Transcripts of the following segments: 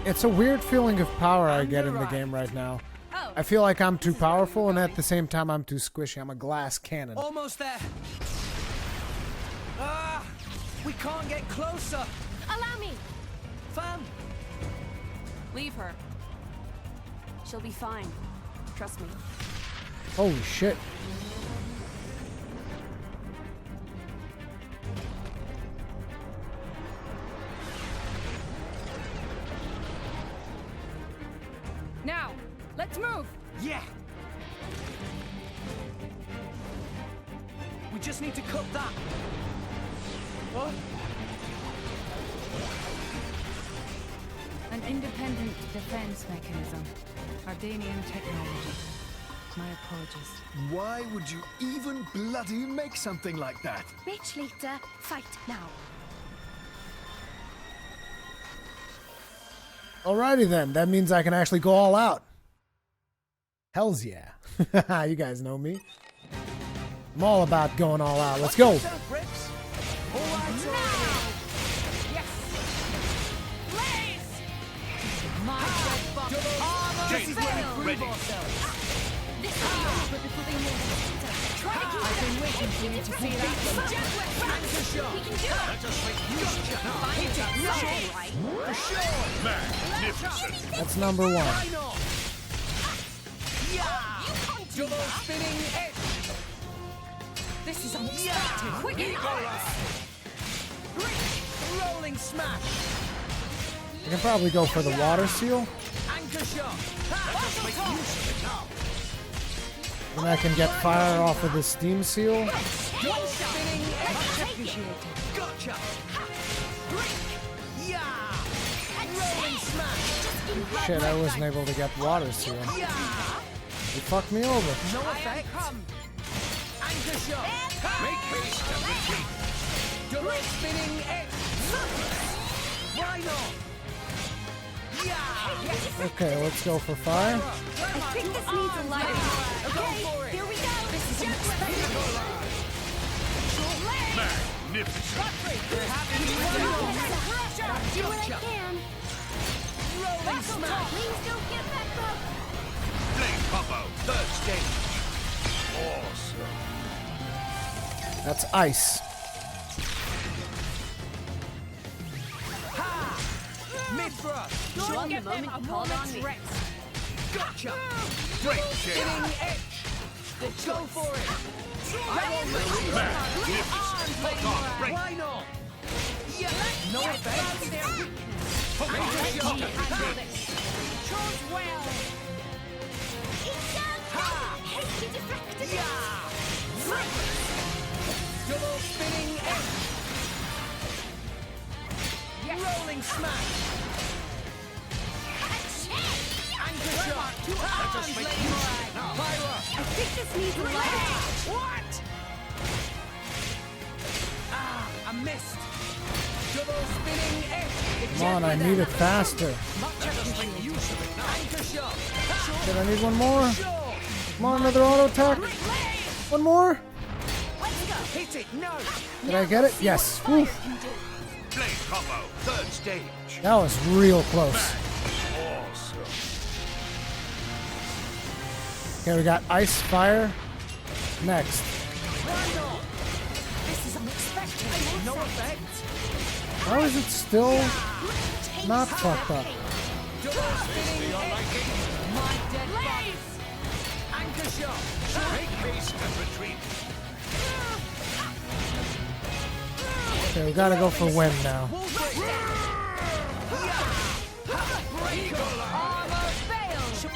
It's a weird feeling of power I get in the game right now. I feel like I'm too powerful, and at the same time, I'm too squishy. I'm a glass cannon. Almost there. Ah, we can't get closer. Allow me. Fam. Leave her. She'll be fine. Trust me. Holy shit. Now, let's move. Yeah. We just need to cut that. What? An independent defense mechanism. Ardanian technology. My apologies. Why would you even bloody make something like that? Bitch later, fight now. Alrighty then, that means I can actually go all out. Hells yeah. You guys know me. I'm all about going all out. Let's go. I've been waiting for you to see that. That's number one. Double spinning edge. This is unexpected. Quick and Rolling smash. I can probably go for the water seal. Anchor shot. And I can get fire off of the steam seal. Double spinning edge. Gotcha. Yeah. Rolling smash. Shit, I wasn't able to get water seal. It fucked me over. No effect. Anchor shot. Make haste and retreat. Double spinning edge. Why not? Yeah. Okay, let's go for fire. I think this needs a light. Okay, here we go. This is unexpected. Magnificent. Do what I can. Rolling smash. Please don't get back up. Flame combo. Third stage. Awesome. That's ice. Mid thrust. Sure, the moment you called on me. Gotcha. Great jam. Spinning edge. Let's go for it. Magnificent. Hold on. Break. Why not? Yeah. No effect. Chose well. Hasty deflected. Double spinning edge. Rolling smash. Anchor shot. Let us make use of it now. Pyra. I think this needs a light. What? Ah, I missed. Double spinning edge. Come on, I need it faster. Let us make use of it now. Anchor shot. Did I need one more? Sure. Come on, another auto attack. One more. Hit it. No. Did I get it? Yes. Woo. Flame combo. Third stage. That was real close. Awesome. Okay, we got ice, fire. Next. This is unexpected. No effect. How is it still not fucked up? Double spinning edge. My dead body. Anchor shot. Make haste and retreat. Okay, we gotta go for wind now. Armor failed.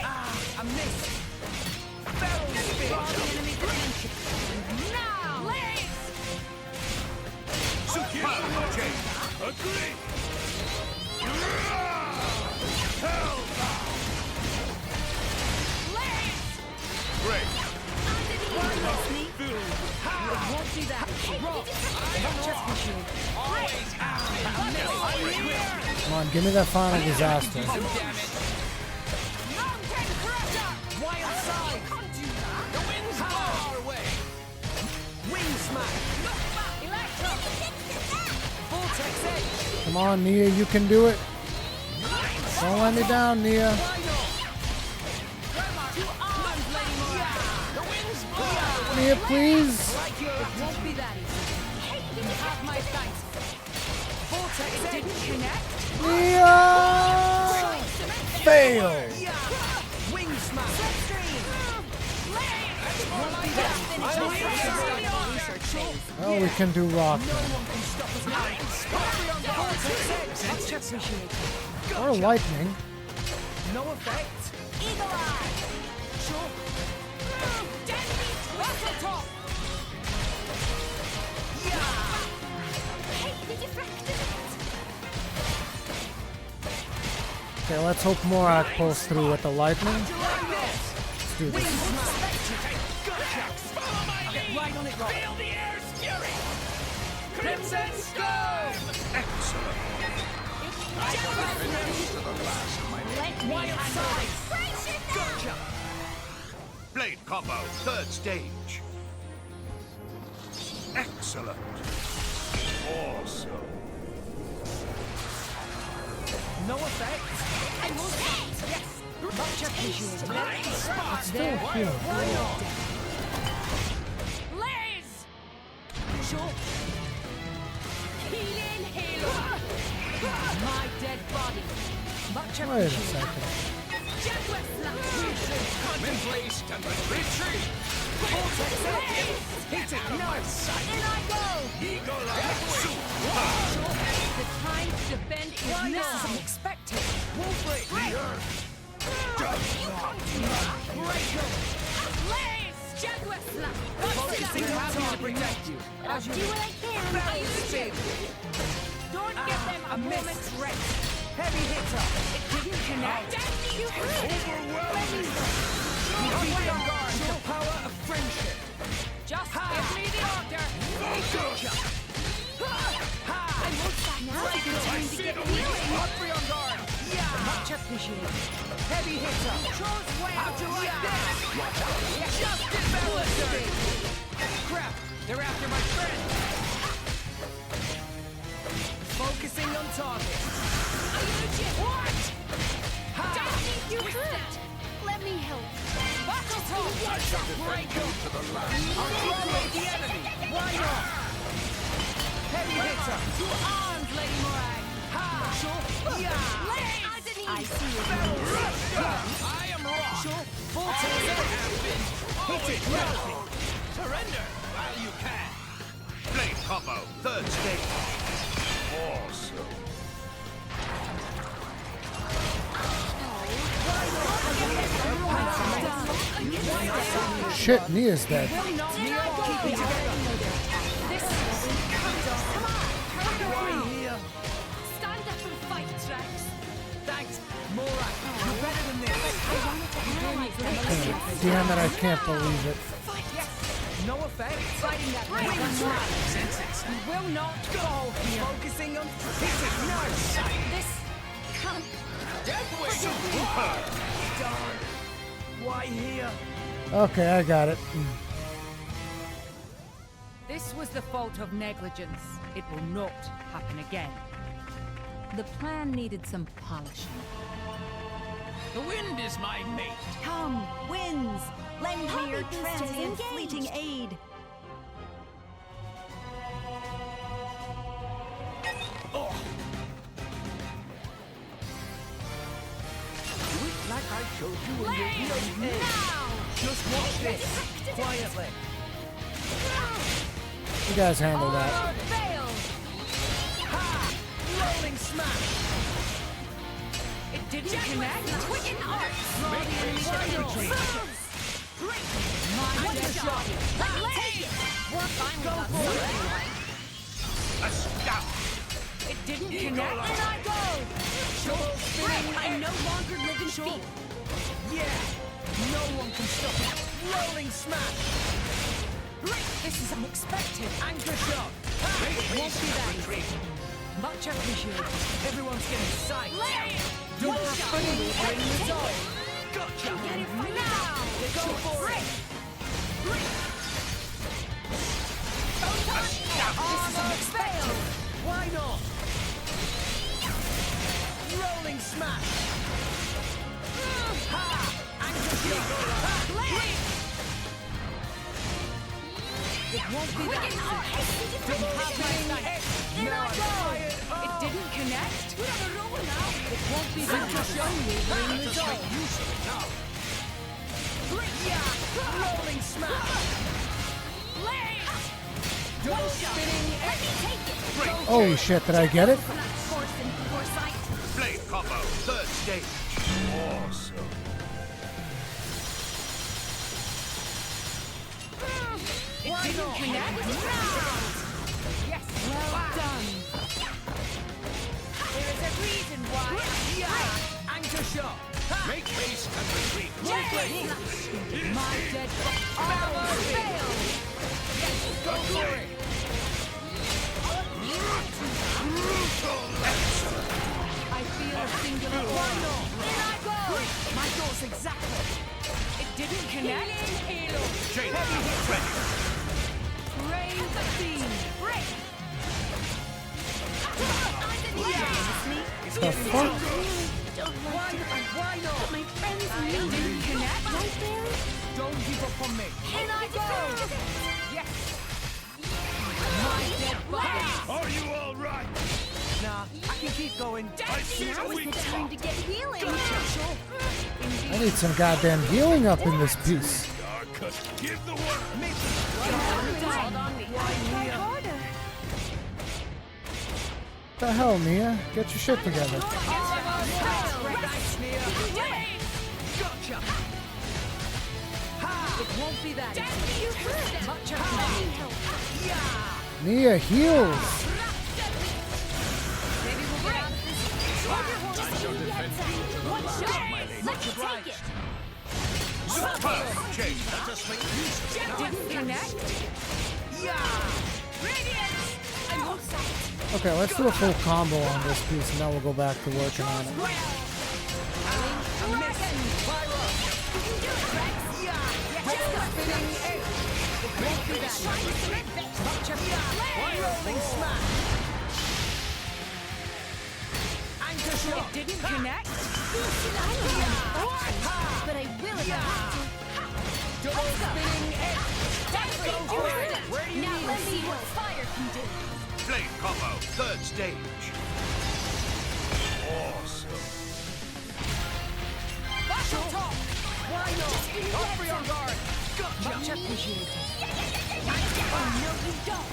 Ah, I missed. Barrel spin. Now. Tsukima Jade. Agree. Great. Won't do that. Come on, give me that final disaster. Wild side. The wind's far away. Wing smash. Electro. Vortex edge. Come on, Nia, you can do it. Don't let me down, Nia. Nia, please. Won't be that easy. You have my thanks. Vortex didn't connect. Nia! Fail. Wing smash. Oh, we can do rock. Or lightning. No effect. Eagle eye. Sure. Deadly twisted top. Hey, did you fracture it? Okay, let's hope Morak pulls through with the lightning. Let's do this. Right on it, Rob. Feel the air's fury. Crimson Storm. Excellent. Wild side. Gotcha. Blade combo, third stage. Excellent. Awesome. No effect. I will fight. Yes. Much appreciated. Still here. Blaze. Sure. Healing halo. My dead body. Much Wait a appreciated. second. Jaguar slap. Contemplate and retreat. Hit it. Nice. In I go. Eagle eye. The time to defend is Why now. this is unexpected. Wolfrey. Blaze. Jaguar slap. Focusing on target. Protect you. I'll do what I can. I use it. Don't give them a moment's rest. Heavy hitter. It didn't connect. Deadly you Be on guard. The power of friendship. Just give me the order. I won't stand now. It's time to get healing. Be on guard. Much appreciated. Heavy hitter. Controls well. How'd you like that? Just developed. Crap. They're after my friend. Focusing on target. I use it. What? Don't think you could. Let me help. Battle talk. Break them. I'll throw the enemy. Why not? Heavy hitter. To arms, Lady Morag. Ha. Yeah. I see you. I am raw. Sure. Vortex. Hit it. Surrender while you can. Blade combo, third stage. Awesome. Shit, Nia's dead. Keep it together. This is come on. Stand up and fight, Trax. Thanks. Morak. You're better than this. Damn it, I can't believe it. No effect. Fighting that way. You will not go here. Focusing on hit it. Nice. This can't. Darn. Why here? Okay, I got it. This was the fault of negligence. It will not happen again. The plan needed some polishing. The wind is my mate. Come, winds! Lend me Poppy your boosters transient engaged. fleeting aid. Like I showed you in the Blaze video. now. Just watch this. Quietly. You guys handle that. Or fail. Rolling smash. It didn't Jaguar connect. slap. Twin arcs. Wonder shot. Take it. We're fine with that. Astound. It didn't In connect. I go. Spinning. I no longer live in fear. Yeah. No one can stop it. Rolling smash. This is unexpected. Anchor shot. Won't be that easy. Much appreciated. Everyone's getting psyched. Blaze. You're One a shot. funny bring the Take dog. it. Gotcha. Get it right now. Go for it. This is unexpected. Why not? Rolling smash. Ha! Anchor shot. It won't be that easy. Double spinning hit. Now I'm fired. It didn't connect. We're on a roll now. It won't be that easy. Just make use of it now. Rolling smash. Double spinning Let me hit. take it. Holy shit, did I get it? Force and foresight. Blade combo, third stage. Awesome. It didn't connect. Yes, well done. There is a reason why. Anchor shot. Make haste and retreat. My dead armor failed. Go for it. I feel a singular aura. In I go. My dose exactly. It didn't connect. Chain ready. Raise the beam. Break. The fuck? Don't want to. Why not? My friends need It didn't connect. right there. Don't give up on me. In I go. Yes. My dead body. Are you all right? Nah, I can keep going. I see Now the is weak the time to spot. get healing. I need some goddamn healing up in this piece. Darkus, give the word. Hold on me. Try harder. What the hell, Mia? Get your shit together. Nice, Mia. Gotcha. It won't be that easy. You heard. Much Let me appreciated. help. Mia heals. Maybe we'll get out of this. Just give me that time. One shot. Let me take it. Superb. Chain, let us make use of it now. Didn't connect. Radiance. I won't stop. Okay, let's do a full combo on this piece and then we'll go back to working on it. Rolling smash. Anchor shot. It didn't connect. But I will if I have to. Double spinning hit. Now let's see what fire can do. Blade combo, third stage. Awesome. Battle top. Why not? Up for your guard. Much appreciated. Oh, no, you don't.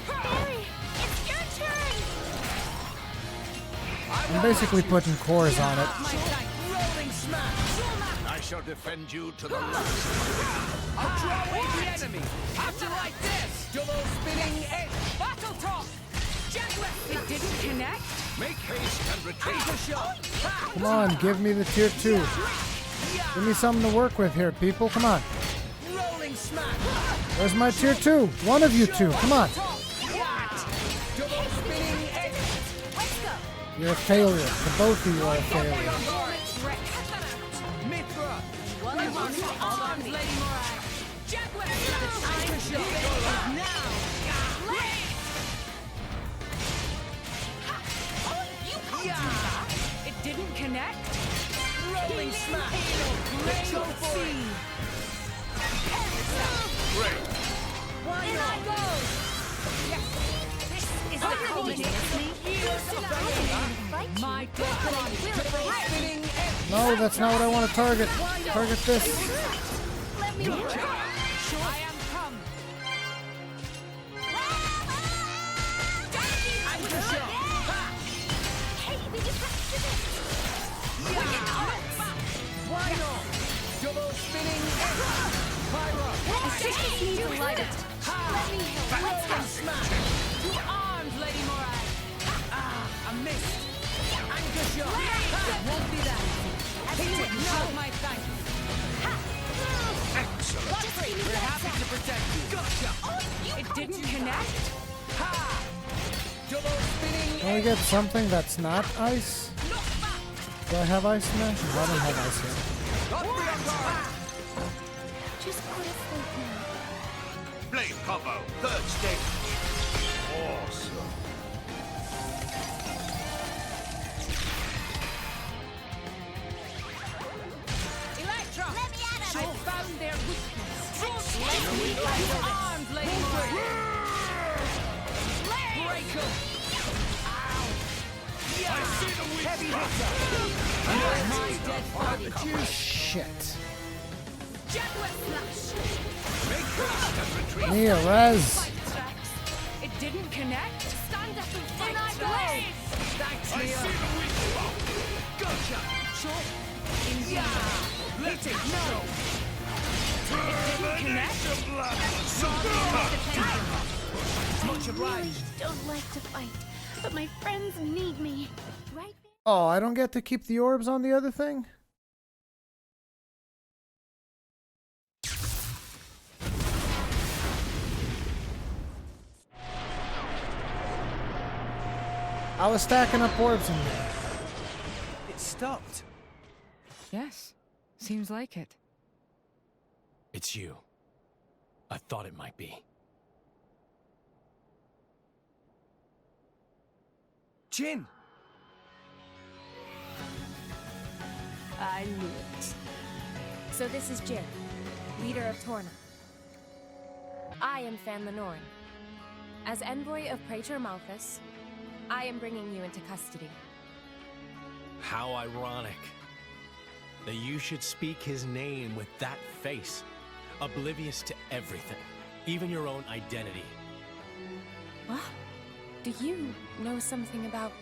Barry, it's your turn. I'm basically putting cores on it. Rolling smash. I shall defend you to the last. I'll draw away the enemy. After like this. Double spinning hit. Battle top. It didn't connect. Make haste and retreat. Anchor shot. Come on, give me the tier 2. Give me something to work with here, people. Come on. Rolling smash. Where's my tier 2? One of you two. Come on. Double spinning hit. Let's go. You're a failure. The both of you are a failure. Mithra. Arms, Lady Morai. Anchor shot. Now. It didn't connect. Rolling smash. Rain Go for it. sea. Great. Why In I not? go. This is the culmination. My dead body. Spinning hit. No, that's not what I want to target. Target this. Let me work. I am come. Anchor shot. Hey, did you practice it? Why not? Double spinning hit. Pyro. I just need to light it. Let me help. Let's go. Smash. To arms, Lady Morai. I missed. Anchor shot. It won't be that easy. He would not my thanks. Excellent. Just give me We're that happy to protect you. Gotcha. It didn't connect. Ha! Double spinning Can we get something that's not ice? Do I have ice now? No, I don't have ice yet. up for your guard. Just put us in here. Blade combo, third stage. Awesome. Heavy hitter. My dead body. Shit. Jaguar slash. Make haste and retreat. Nia, res. It didn't connect. Stand up and fight. I go. Thanks, I Mia. see the weak spot. Gotcha. Short. Yeah. Hit it. No. Termination blood. Much obliged. Don't like to fight, but my friends need me. Right there. Oh, I don't get to keep the orbs on the other thing? I was stacking up orbs in there. It stopped. Yes. Seems like it. It's you. I thought it might be. Jin. I knew it. So this is Jin, leader of Torna. I am Fan Lenoren. As envoy of Praetor Malthus, I am bringing you into custody. How ironic that you should speak his name with that face, oblivious to everything, even your own identity. What? Do you know something about...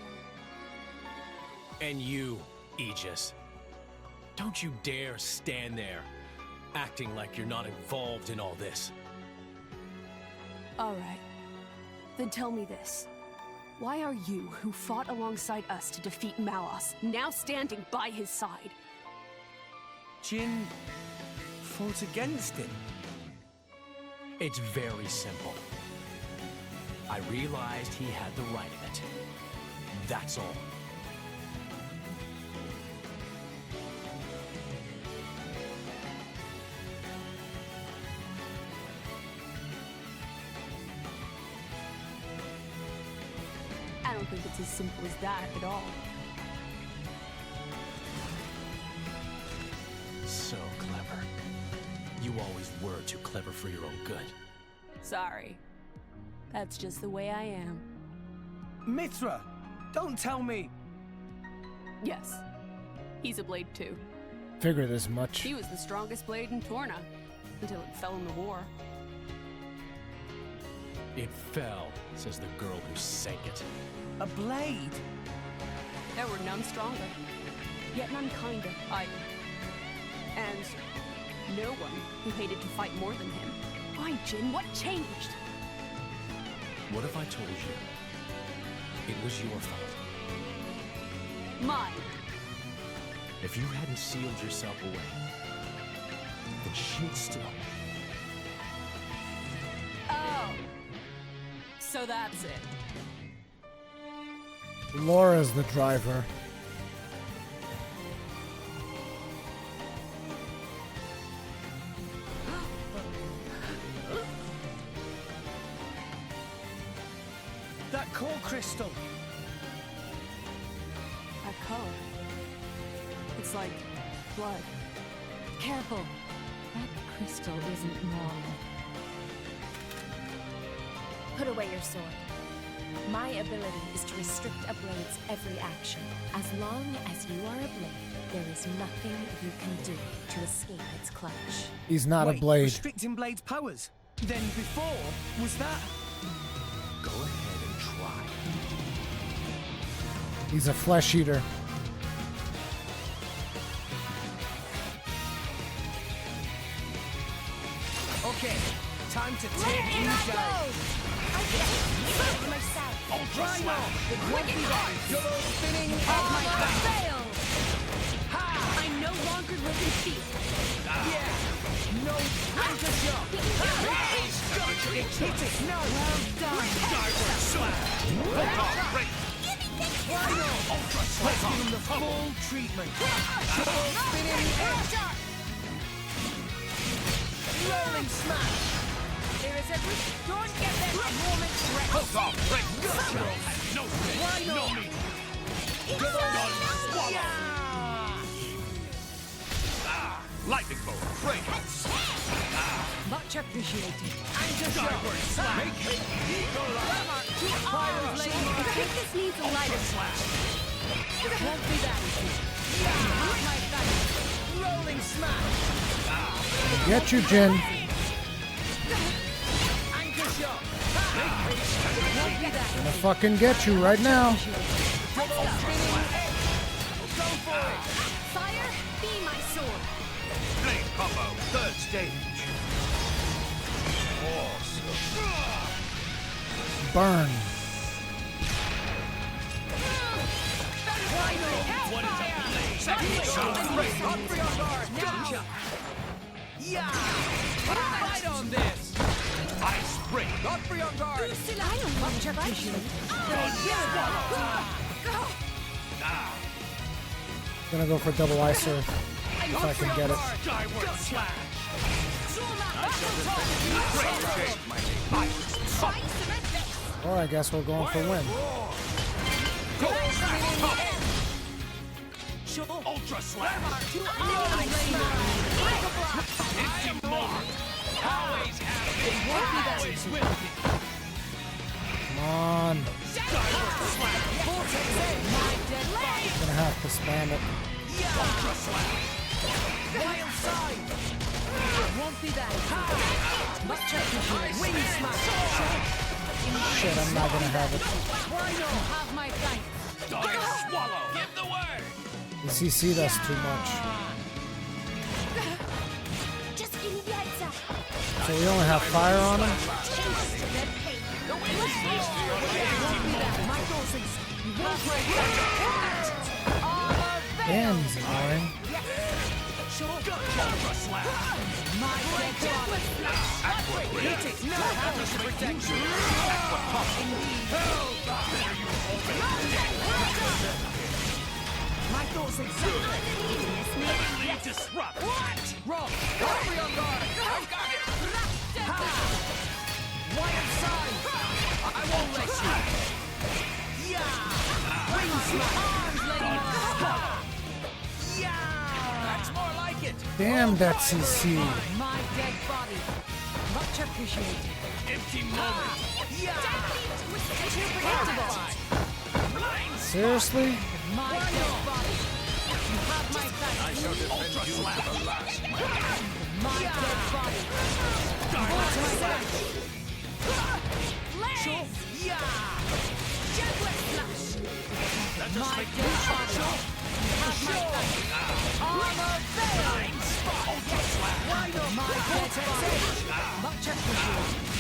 And you, Aegis. Don't you dare stand there, acting like you're not involved in all this. All right. Then tell me this. Why are you, who fought alongside us to defeat Malos, now standing by his side? Jin fought against him. It's very simple. I realized he had the right of it. That's all. I don't think it's as simple as that at all. So clever. You always were too clever for your own good. Sorry. That's just the way I am. Mithra, don't tell me. Yes. He's a blade too. Figure this much. He was the strongest blade in Torna, until it fell in the war. It fell, says the girl who sank it. A blade? There were none stronger, yet none kinder either. And no one who hated to fight more than him. Why, Jin? What changed? What if I told you it was your fault? Mine. If you hadn't sealed yourself away, then she'd still... Oh. So that's it. Laura's the driver. That core crystal. That color. It's like blood. Careful. That crystal isn't normal. Put away your sword. My ability is to restrict a blade's every action. As long as you are a blade, there is nothing you can do to escape its clutch. He's not Wait, a blade. restricting Blade's powers. Then before, was that? Go ahead and try. He's a flesh eater. Okay, time to take you down. I can't myself. Rhino, it won't be that. Double spinning My armor. fail! I no longer live in fear. Yeah. No counter shot. Hit it. No. Well done. Skyward slash. Hold on, break. Rhino. Let's give him the full treatment. Double spinning edge. Rolling smash. There is a risk. Don't get them a moment's rest. Hold on, break. Gotcha. No face, no meat. Done swallow. Ah, lightning bolt, break. Much appreciated. Skyward slash. Make it eagle eye. Two arms, lady. I think this needs a lighter switch. Won't be that easy. Like that. Rolling smash. Get you, Jin. Anchor shot. Won't be that. Gonna fucking get you right now. Double spinning edge. Go for it. Fire, be my sword. Flame combo, third stage. Awesome. Burn. What is a blade? Second shot. Humphrey on guard. Gotcha. Yeah. Right on this. Ice break. Humphrey on guard. I don't want your life. Gonna go for double eye surf if I can get it. Skyward slash. Or I guess we're going for win. Ultra slash. Empty mark. Always happy. Always with me. Come on. Skyward slash. Gonna have to spam it. Ultra slash. Wild side. Won't be that. Wing smash. Shit, I'm not gonna have it. Why not have my thanks? Dire swallow. Give the word. The CC'd us too much. Just give me the answer. So we only have fire on him? Damn, he's annoying. Ultra slash. My thoughts Heavenly disrupt. What? Rob. Humphrey on guard. I've got it. Wild side. I won't let you. Yeah. Wing smash. Yeah. That's more like it. Damn that CC. My dead body. Much appreciated. Empty moment. Too predictable. Seriously? My dead body. You have my thanks. I shall defend you to the last. My dead body. That just My makes dead body. You have my thanks. ultra slash. My dead body. Much appreciated.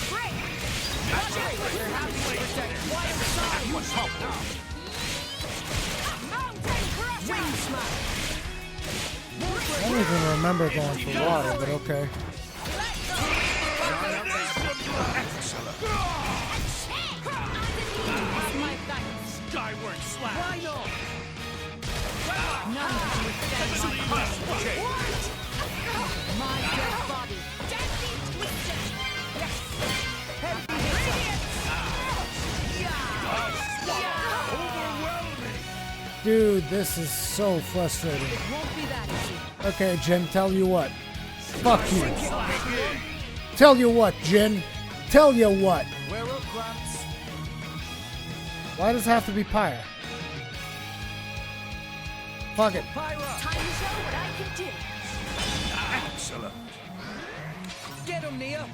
What's up now? Wing smash. I don't even remember going for water, but okay. My thanks. Skyward slash. Why not? None can withstand my Change. My dead body. Dude, this is so frustrating. Won't be that easy. Okay, Jin, tell you what. Fuck you. Tell you what, Jin. Tell you what. We're up, Gramps. Why does it have to be pyre? Fuck it. Pyra. Time to show what I can do. Excellent. Get him, Nia.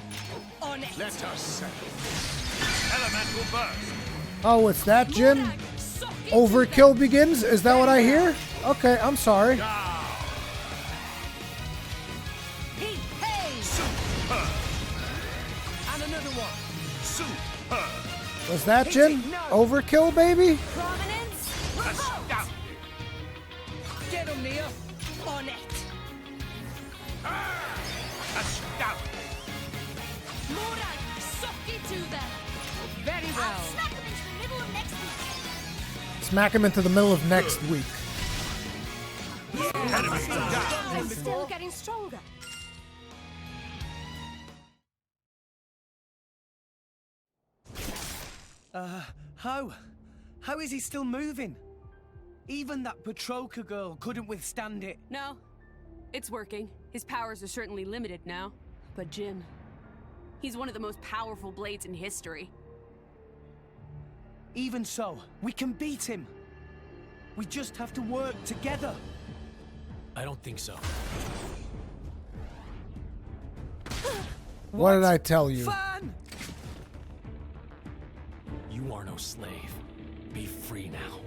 On it. Let us settle this. Elemental burst. Oh, it's that, Jin? Overkill begins? Is that what I hear? Okay, I'm sorry. And another one. Superb. Was that, Jin? Overkill, baby? Prominence. Astounding. Get him, Nia. On it. Astounding. Moran, suck it to them. Very well. Smack them into the middle of next week. Smack him into the middle of next week. Enemy down. I'm still getting stronger. How is he still moving? Even that Petroka girl couldn't withstand it. No, it's working. His powers are certainly limited now. But Jin, he's one of the most powerful blades in history. Even so, we can beat him. We just have to work together. I don't think so. What did I tell you? Fan! You are no slave. Be free now.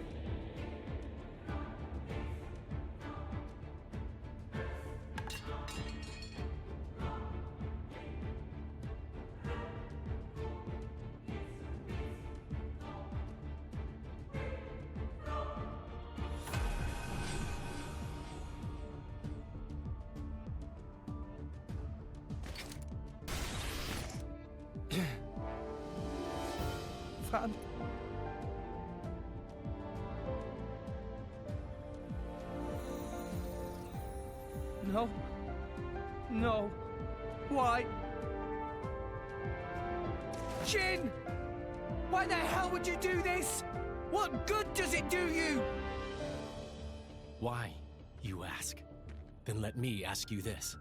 Fan. No. No. Why? Jin! Why the hell would you do this? What good does it do you? Why, you ask? Then let me ask you this.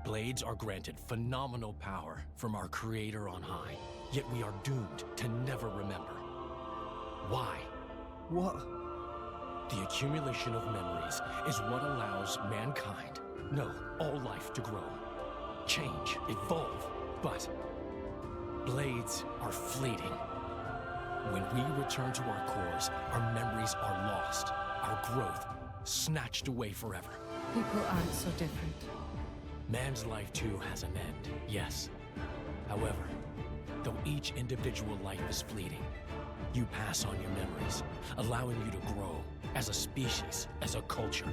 Blades are granted phenomenal power from our Creator on high, yet we are doomed to never remember. Why? What? The accumulation of memories is what allows mankind, no, all life to grow, change, evolve. But blades are fleeting. When we return to our cores, our memories are lost, our growth snatched away forever. People aren't so different. Man's life too has an end, yes. However, though each individual life is fleeting, you pass on your memories, allowing you to grow as a species, as a culture.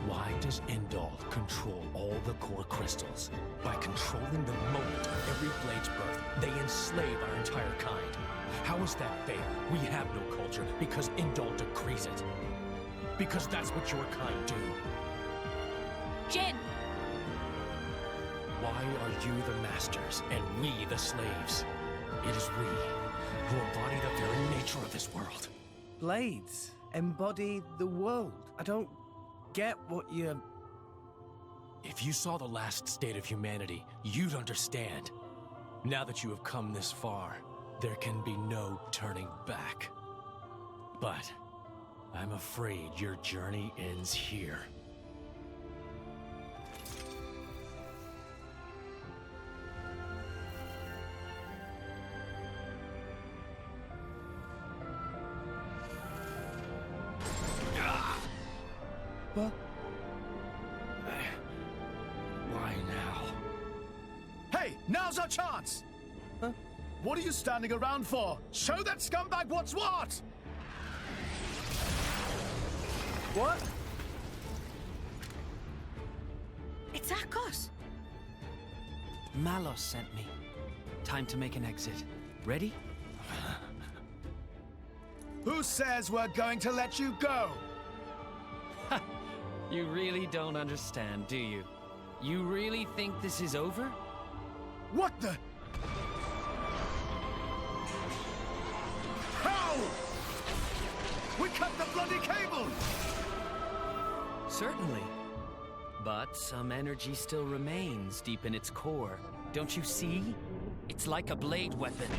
Why does Indal control all the core crystals? By controlling the moment of every blade's birth, they enslave our entire kind. How is that fair? We have no culture because Indal decrees it. Because that's what your kind do. Jin! Why are you the masters and we the slaves? It is we who embody the very nature of this world. Blades embody the world. I don't get what you... If you saw the last state of humanity, you'd understand. Now that you have come this far, there can be no turning back. But I'm afraid your journey ends here. What? Why now? Hey, now's our chance! Huh? What are you standing around for? Show that scumbag what's what! What? It's Akos. Malos sent me. Time to make an exit. Ready? Who says we're going to let you go? You really don't understand, do you? You really think this is over? What the? How? We cut the bloody cable! Certainly. But some energy still remains deep in its core. Don't you see? It's like a blade weapon.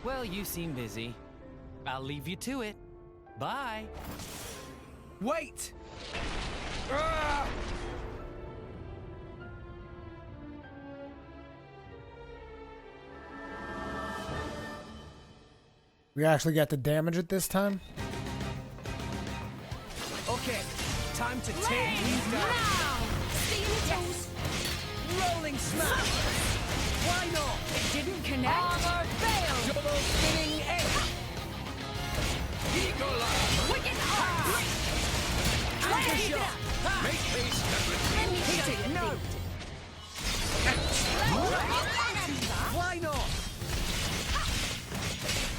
Well, you seem busy. I'll leave you to it. Bye. Wait! We actually got to damage it this time? Okay, time to take these down. Yes. Rolling smash! Why not? It didn't connect. Armor failed. Double spinning edge! Eagle Eye! Wicked arm. Anchor shot! Make haste and retreat! Hit it! No! Why not?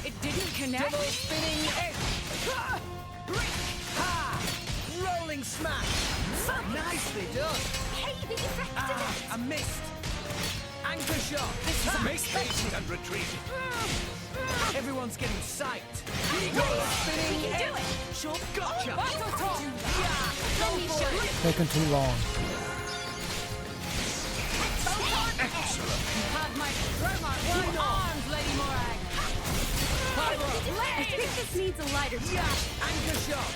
It didn't connect. Double spinning edge! Ha! Rolling smash! Nicely done! Hey, the effect of I missed! Anchor shot! Make haste and retreat! Everyone's getting psyched! Eagle Eye! Spinning You can do edge! it. Sure, gotcha! Battle talk. Yeah! Let me show you. Taking too long. Excellent! Have my promo. Why not? I think this needs a lighter touch. Anchor shot.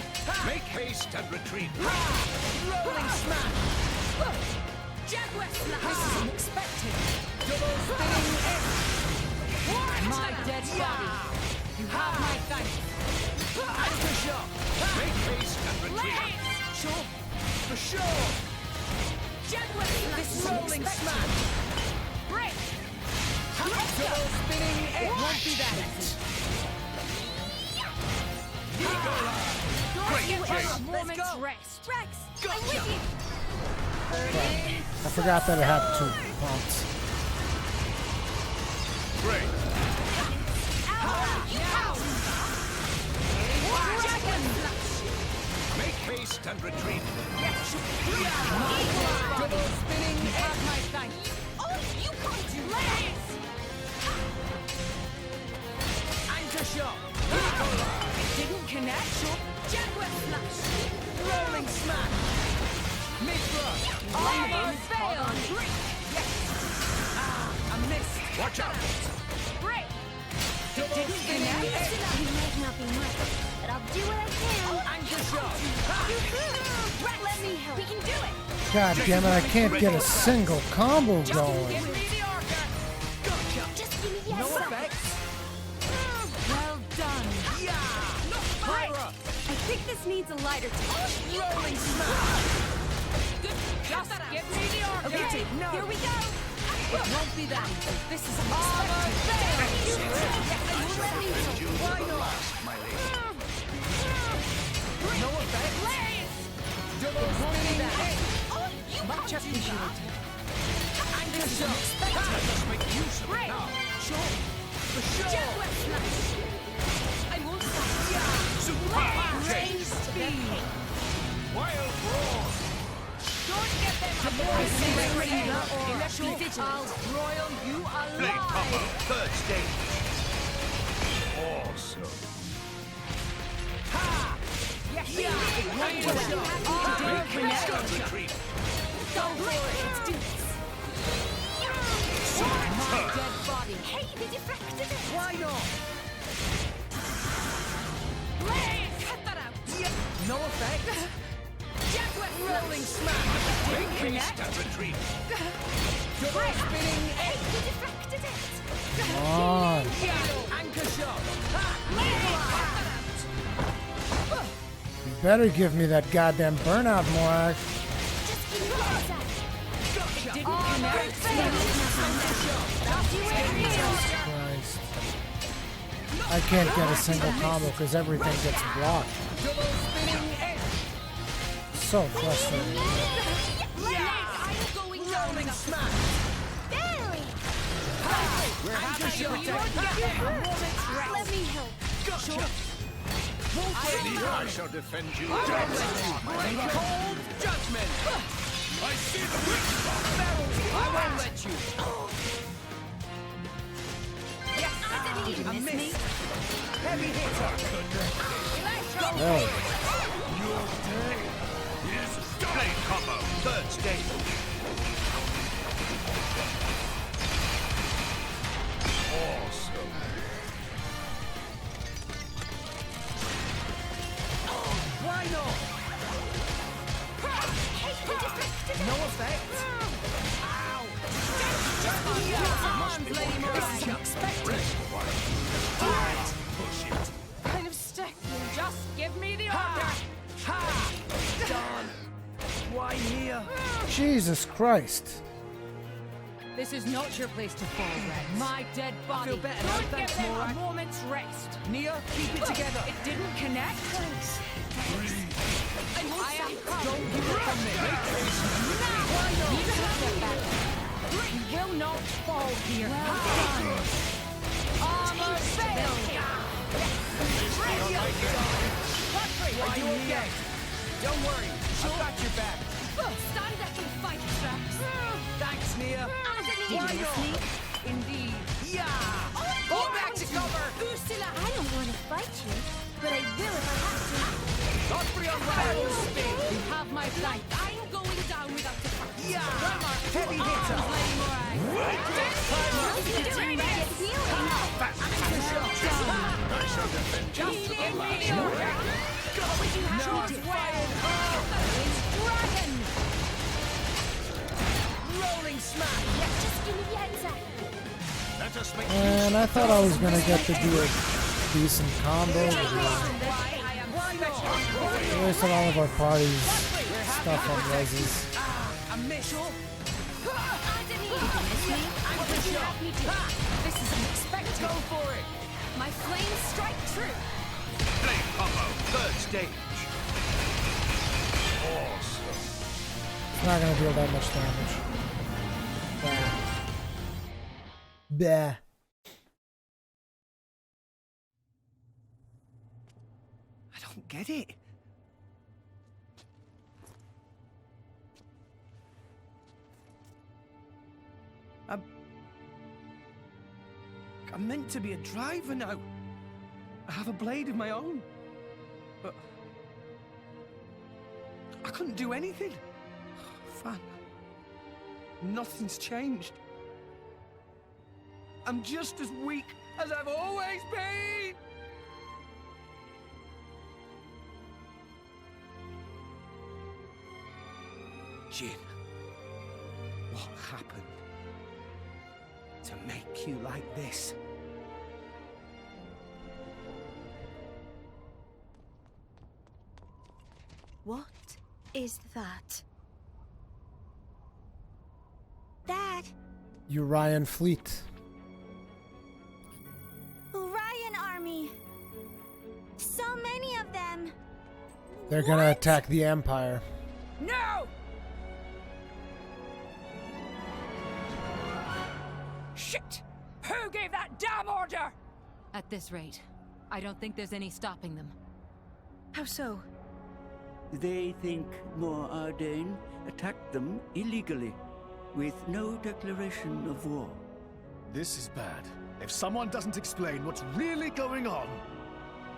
Make haste and retreat. Rolling smash. Jaguar slash. This is unexpected. Double spinning X. My dead body. You have my thanks. Anchor shot. Make haste and retreat. Sure. For sure. Jaguar slash. This rolling smash. Break. Double spinning X. Won't be that easy. Great Give chase. us a moment's Let's go. rest. Rex, I'm with you. I forgot that it had 2 pumps. Great. Make haste and retreat. Double spinning You X. have my thanks. Oh, you can't do Anchor shot. Didn't connect. Jaguar slash. Rolling smash. Mid-thrust. Never fail. I missed. Watch out. Break. Double Didn't spinning connect. X. It might not be much, but I'll do what I can. Anchor shot. Let me help. We can do it. God damn it, I can't get a single combo Give going. me the order. Gotcha. Just give me the No second. effects. Well done. Fire up. I think this needs a lighter touch. Rolling smash. Just give me the order. Hit it. No. Here we go. It won't be that easy. This is Armor unexpected. failed. Why not? My lady. No effects. Double spinning X. Much appreciated. Anchor shot. Let's make use of it now. Sure. For sure. Jaguar slash. I won't stop. Superb chase. Raise speed. Wild roar. Don't get them a Electric I'll broil you Blade combo. alive. Third stage. Awesome. Yes. Make haste and retreat. Go for it. Let's do this. My dead body. Hey, they deflected it. Why not? Cut that out. No effect. Jaguar Rolling smash. Make haste and retreat. Double spinning X. They deflected it. Come on. Anchor shot. You better give me that goddamn burnout, Morak. Just give me the second. Gotcha. Didn't connect. Christ. I can't get a single combo because everything gets blocked. Double spinning X. So frustrating. I'm Going Rolling smash. Barely. We're happy to protect. Let me help. Gotcha. I shall defend you. Cold judgment. I see the weak spot. I won't let you. Yes. Did you I miss me? missed. Heavy hitter. Really? Your day is blade combo. Third stage. Awesome. Why not? Hey, they deflected it. No effect. Ow. Push it. Kind of stick. Just give me the order. Ha! Done. Why here? Jesus Christ. This is not your place to fall, Rex. My dead body. feel better now, Don't thanks, give them Morak. a moment's rest. Nia, keep it together. It didn't connect. I am Don't give up on me. You took that back. You will not fall here. Armor failed. Are you okay? Don't worry. I've got your back. Stand up and fight, Rex. Thanks, Nia. Did you miss me? Indeed. Yeah. Fall back to cover. Ursula, I don't want to fight you, but I will if I have to. Godfrey on battle speed. You have my flank. I'm going down without a fight. Yeah. Heavy hitter. Lady Morai. You're doing it. Healing. Anchor shot. shall defend you to the last. Dragon! Rolling smash. Just give me the answer. Let us make And I thought I was gonna get to do a decent combo. We wasted all of our party's stuff on reses. a missile. This is unexpected. Go for it. My flames strike true. Flame combo, third stage. Awesome. It's not gonna deal that much damage. Bah. I don't get it. I'm meant to be a driver now. I have a blade of my own. But I couldn't do anything. Fan. Nothing's changed. I'm just as weak as I've always been. Jin, what happened to make you like this? What is that? Dad! Urian fleet. Orion army! So many of them! They're gonna attack the Empire. No! Shit! Who gave that damn order? At this rate, I don't think there's any stopping them. How so? They think more Ardain attacked them illegally, with no declaration of war. This is bad. If someone doesn't explain what's really going on...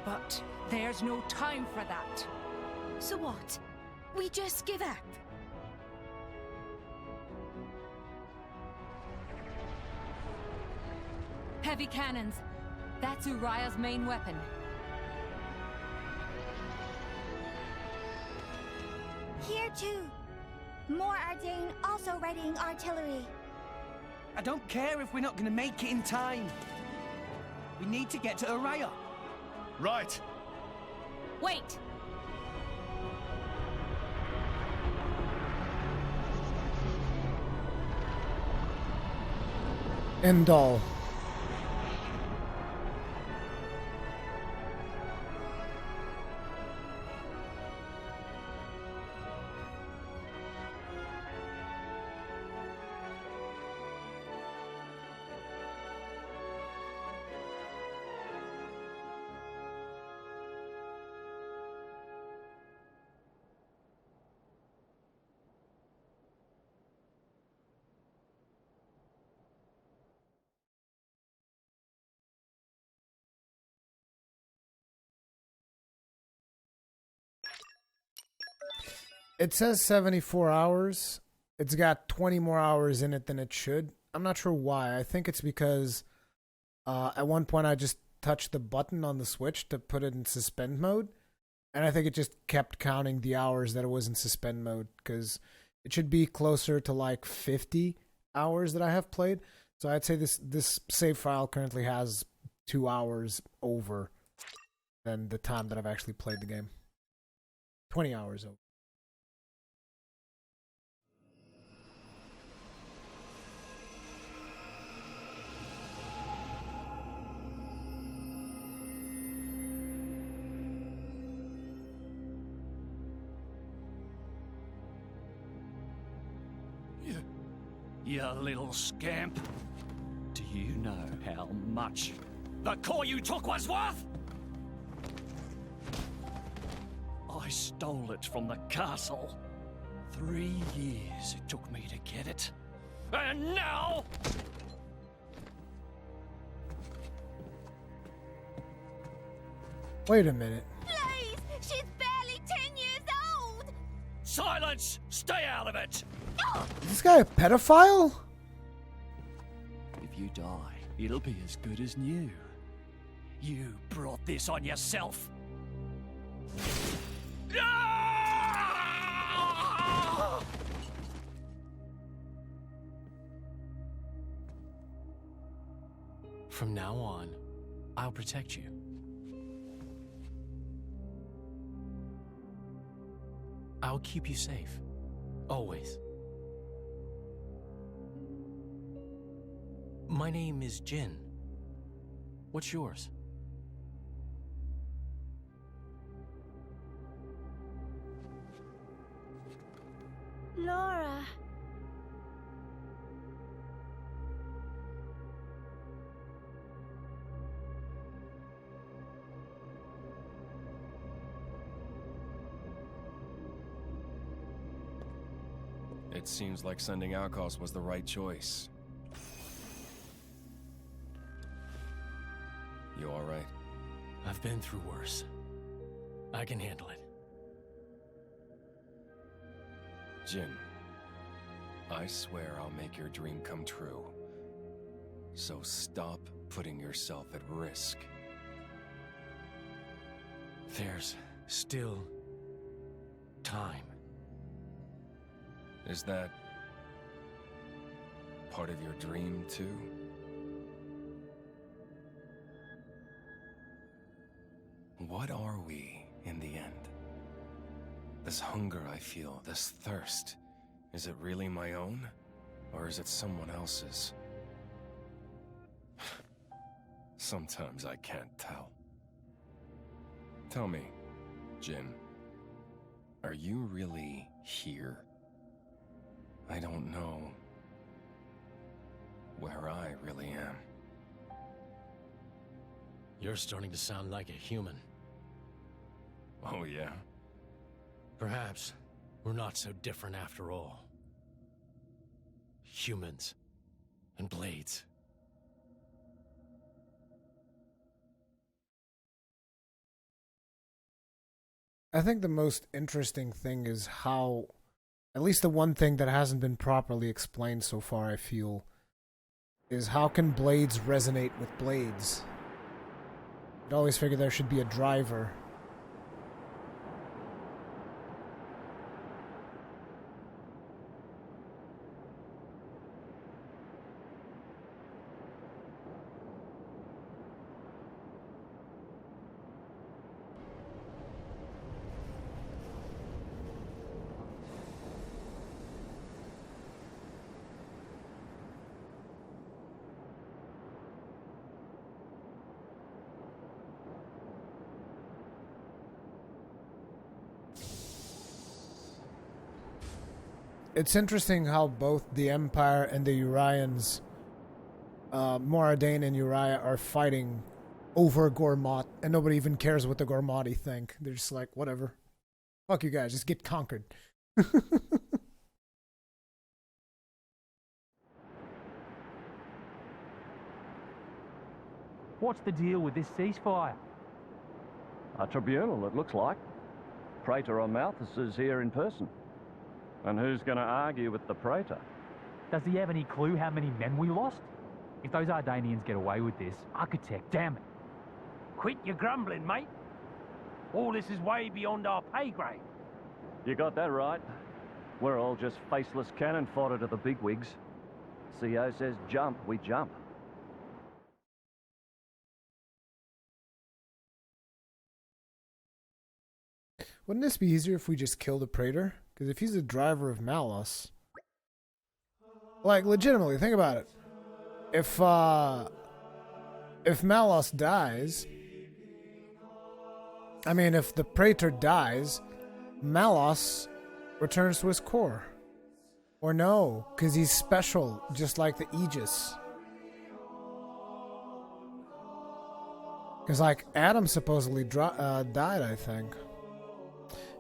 But there's no time for that. So what? We just give up? Heavy cannons. That's Uriah's main weapon. Here too. More Ardain also readying artillery. I don't care if we're not going to make it in time. We need to get to Araya. Right. Wait! Endall. It says 74 hours. It's got 20 more hours in it than it should. I'm not sure why. I think it's because at one point I just touched the button on the Switch to put it in suspend mode. And I think it just kept counting the hours that it was in suspend mode, because it should be closer to like 50 hours that I have played. So I'd say this save file currently has 2 hours over than the time that I've actually played the game. 20 hours over. You little scamp. Do you know how much the core you took was worth? I stole it from the castle. 3 years it took me to get it. And now... Wait a minute. Please! She's barely 10 years old! Silence! Stay out of it! Is this guy a pedophile? If you die, it'll be as good as new. You brought this on yourself. From now on, I'll protect you. I'll keep you safe. Always. My name is Jin. What's yours? Laura. It seems like sending Outcasts was the right choice. You alright? I've been through worse. I can handle it. Jin, I swear I'll make your dream come true. So stop putting yourself at risk. There's still time. Is that part of your dream, too? What are we, in the end? This hunger I feel, this thirst, is it really my own? Or is it someone else's? Sometimes I can't tell. Tell me, Jin, are you really here? I don't know where I really am. You're starting to sound like a human. Oh, yeah? Perhaps we're not so different after all. Humans and blades. I think the most interesting thing is how, at least the one thing that hasn't been properly explained so far, I feel, is how can blades resonate with blades? I'd always figured there should be a driver. It's interesting how both the Empire and the Urians, Moradane and Uriah, are fighting over Gormott, and nobody even cares what the Gormotti think. They're just like, whatever. Fuck you guys, just get conquered. What's the deal with this ceasefire? A tribunal, it looks like. Praetor on Malthus is here in person. And who's going to argue with the Praetor? Does he have any clue how many men we lost? If those Ardanians get away with this, Architect, damn it. Quit your grumbling, mate. All this is way beyond our pay grade. You got that right. We're all just faceless cannon fodder to the bigwigs. CO says jump, we jump. Wouldn't this be easier if we just kill the Praetor? Because if he's the driver of Malos... Like, legitimately, think about it. If Malos dies... I mean, if the Praetor dies, Malos returns to his core. Or no, because he's special, just like the Aegis. Because, like, Adam supposedly died, I think.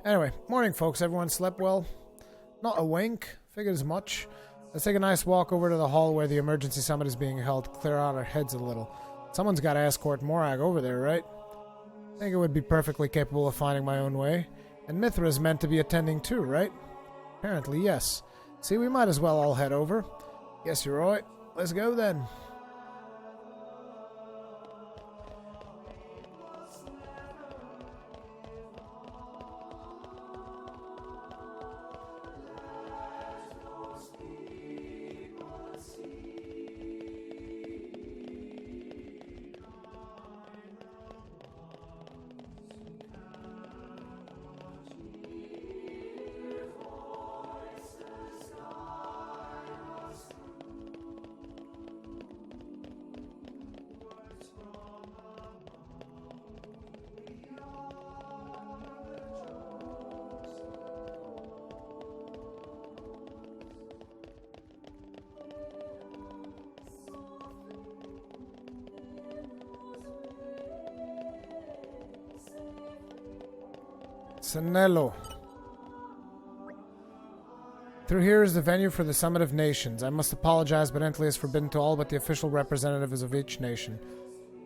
Anyway, morning folks, everyone slept well? Not a wink, figured as much. Let's take a nice walk over to the hall where the emergency summit is being held, clear out our heads a little. Someone's got to escort Morag over there, right? I think it would be perfectly capable of finding my own way. And Mithra's meant to be attending too, right? Apparently, yes. See, we might as well all head over. Guess you're right. Let's go then. Sanello. Through here is the venue for the Summit of Nations. I must apologize, but entry is forbidden to all but the official representatives of each nation.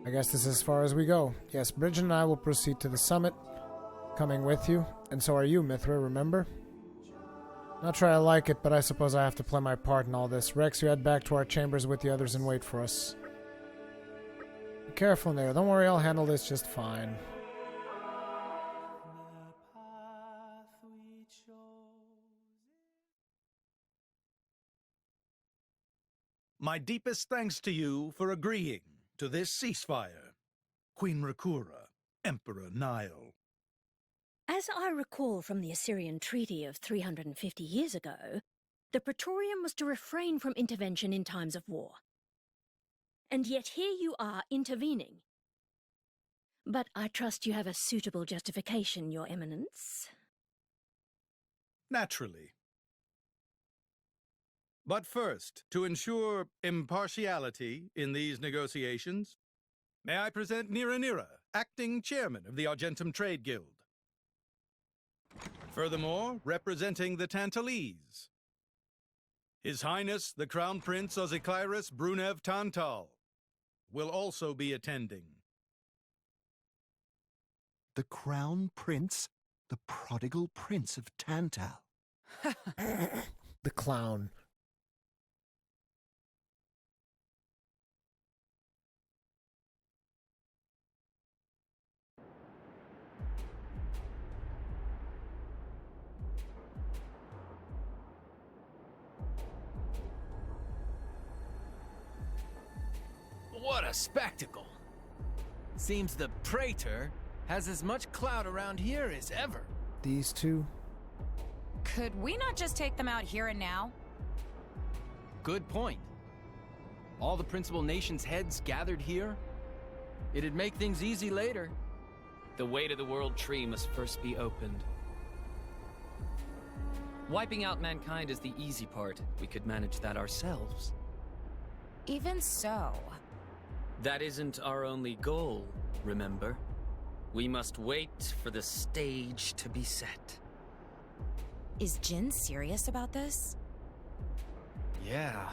I guess this is as far as we go. Yes, Bridget and I will proceed to the summit, coming with you. And so are you, Mithra, remember? Not sure I like it, but I suppose I have to play my part in all this. Rex, you head back to our chambers with the others and wait for us. Be careful in there. Don't worry, I'll handle this just fine. My deepest thanks to you for agreeing to this ceasefire. Queen Rakura, Emperor Nile. As I recall from the Assyrian treaty of 350 years ago, the Praetorium was to refrain from intervention in times of war. And yet here you are intervening. But I trust you have a suitable justification, Your Eminence. Naturally. But first, to ensure impartiality in these negotiations, may I present Nira, acting chairman of the Argentum Trade Guild. Furthermore, representing the Tantalese, His Highness the Crown Prince Ozikairis Brunev Tantal will also be attending. The Crown Prince? The prodigal Prince of Tantal. The clown. What a spectacle! Seems the Praetor has as much clout around here as ever. These two? Could we not just take them out here and now? Good point. All the principal nations' heads gathered here? It'd make things easy later. The way to the World Tree must first be opened. Wiping out mankind is the easy part. We could manage that ourselves. Even so... That isn't our only goal, remember? We must wait for the stage to be set. Is Jin serious about this? Yeah.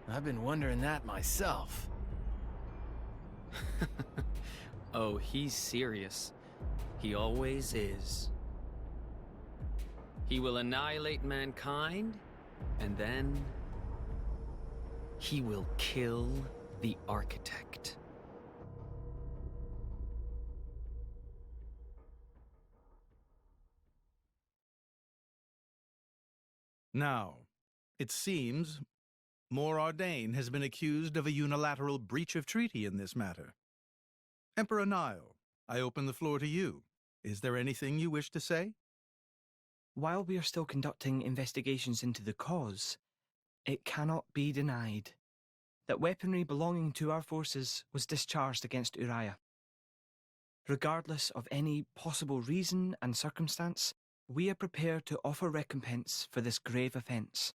I've been wondering that myself. Oh, he's serious. He always is. He will annihilate mankind, and then... he will kill the Architect. Now, it seems Mor Ardain has been accused of a unilateral breach of treaty in this matter. Emperor Nile, I open the floor to you. Is there anything you wish to say? While we are still conducting investigations into the cause, it cannot be denied that weaponry belonging to our forces was discharged against Uriah. Regardless of any possible reason and circumstance, we are prepared to offer recompense for this grave offence.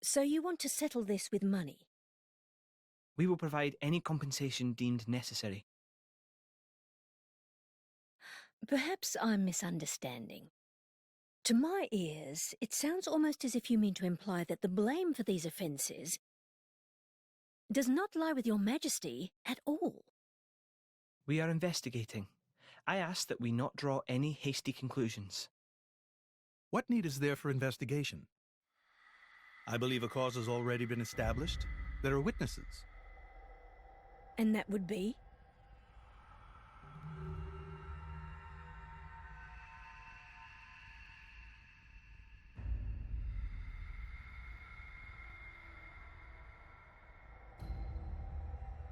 So you want to settle this with money? We will provide any compensation deemed necessary. Perhaps I'm misunderstanding. To my ears, it sounds almost as if you mean to imply that the blame for these offences does not lie with your Majesty at all. We are investigating. I ask that we not draw any hasty conclusions. What need is there for investigation? I believe a cause has already been established. There are witnesses. And that would be?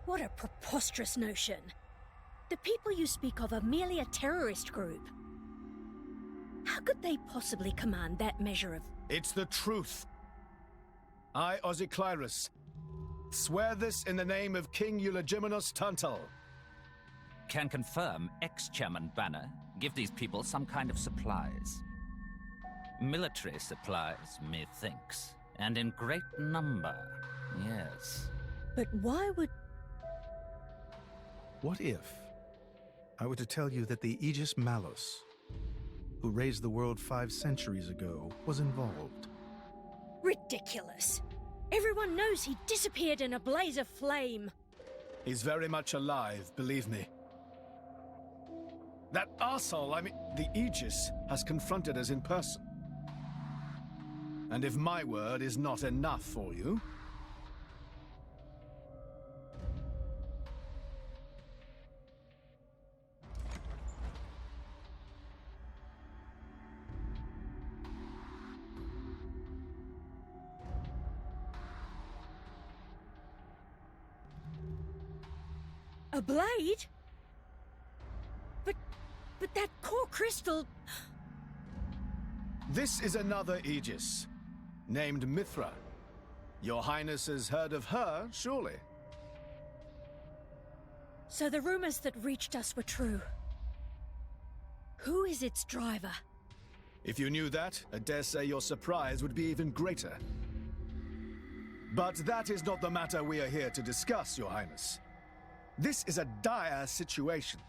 What a preposterous notion! The people you speak of are merely a terrorist group. How could they possibly command that measure of... It's the truth. I, Ozikairis, swear this in the name of King Eulogimenos Tantal. Can confirm ex-Chairman Banner give these people some kind of supplies. Military supplies, methinks, and in great number, yes. But why would... What if I were to tell you that the Aegis Malus, who raised the world 5 centuries ago, was involved. Ridiculous. Everyone knows he disappeared in a blaze of flame. He's very much alive, believe me. That arsehole, the Aegis, has confronted us in person. And if my word is not enough for you... A blade? But that core crystal... This is another Aegis, named Mithra. Your Highness has heard of her, surely? So the rumors that reached us were true. Who is its driver? If you knew that, I dare say your surprise would be even greater. But that is not the matter we are here to discuss, Your Highness. This is a dire situation.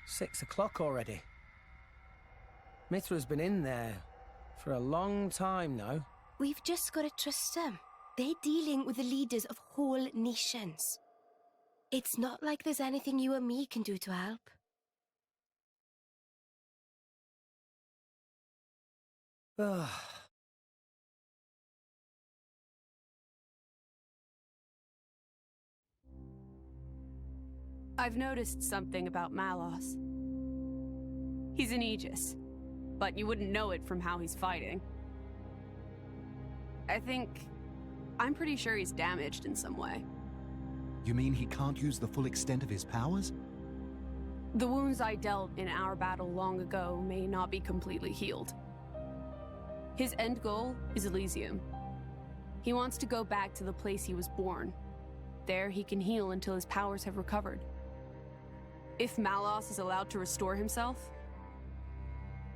Six o'clock already. Mithra's been in there for a long time now. We've just got to trust them. They're dealing with the leaders of whole nations. It's not like there's anything you or me can do to help. I've noticed something about Malos. He's an Aegis, but you wouldn't know it from how he's fighting. I'm pretty sure he's damaged in some way. You mean he can't use the full extent of his powers? The wounds I dealt in our battle long ago may not be completely healed. His end goal is Elysium. He wants to go back to the place he was born. There he can heal until his powers have recovered. If Malos is allowed to restore himself...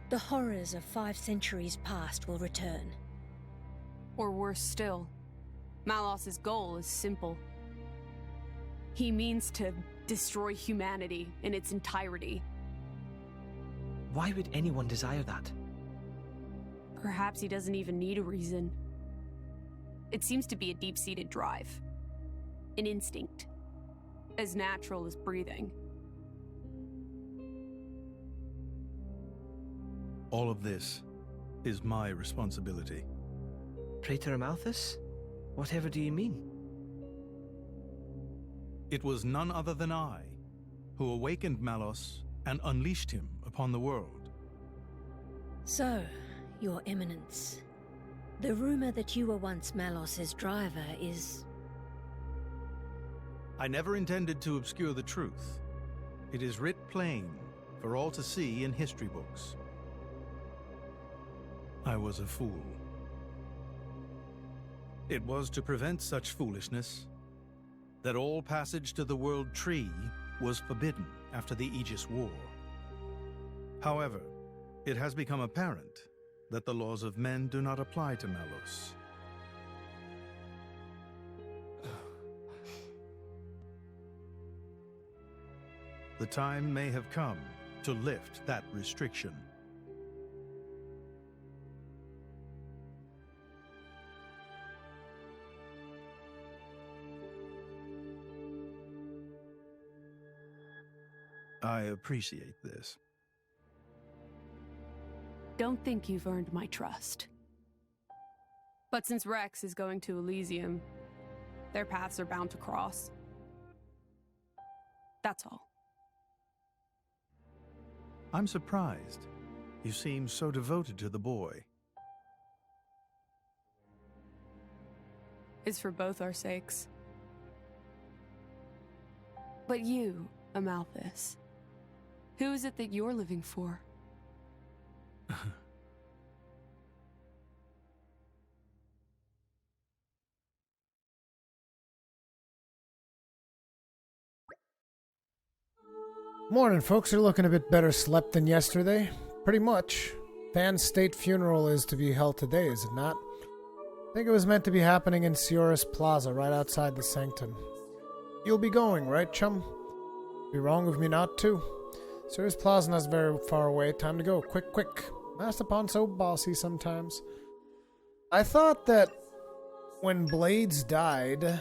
The horrors of 5 centuries past will return. Or worse still, Malos's goal is simple. He means to destroy humanity in its entirety. Why would anyone desire that? Perhaps he doesn't even need a reason. It seems to be a deep-seated drive. An instinct. As natural as breathing. All of this is my responsibility. Praetor Amalthus? Whatever do you mean? It was none other than I who awakened Malos and unleashed him upon the world. So, Your Eminence, the rumor that you were once Malos's driver is... I never intended to obscure the truth. It is writ plain for all to see in history books. I was a fool. It was to prevent such foolishness that all passage to the World Tree was forbidden after the Aegis War. However, it has become apparent that the laws of men do not apply to Malos. The time may have come to lift that restriction. I appreciate this. Don't think you've earned my trust. But since Rex is going to Elysium, their paths are bound to cross. That's all. I'm surprised. You seem so devoted to the boy. It's for both our sakes. But you, Amalthus, who is it that you're living for? Morning, folks. You're looking a bit better slept than yesterday. Pretty much. Fan's state funeral is to be held today, is it not? think it was meant to be happening in Sioris Plaza, right outside the Sanctum. You'll be going, right, chum? Be wrong of me not to. Sioris Plaza is very far away. Time to go. Quick, quick. Masterpon so bossy sometimes. I thought that when Blades died...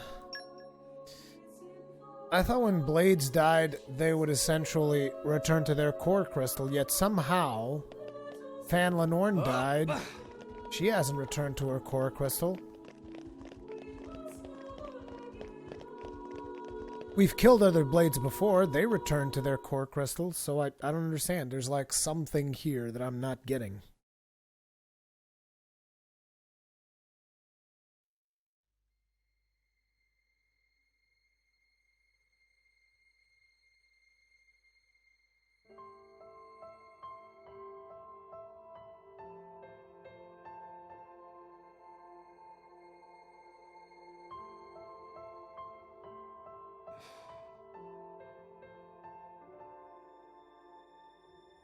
they would essentially return to their core crystal, yet somehow Fan Lenorn died. She hasn't returned to her core crystal. We've killed other Blades before. They returned to their core crystals, so I don't understand. There's like something here that I'm not getting.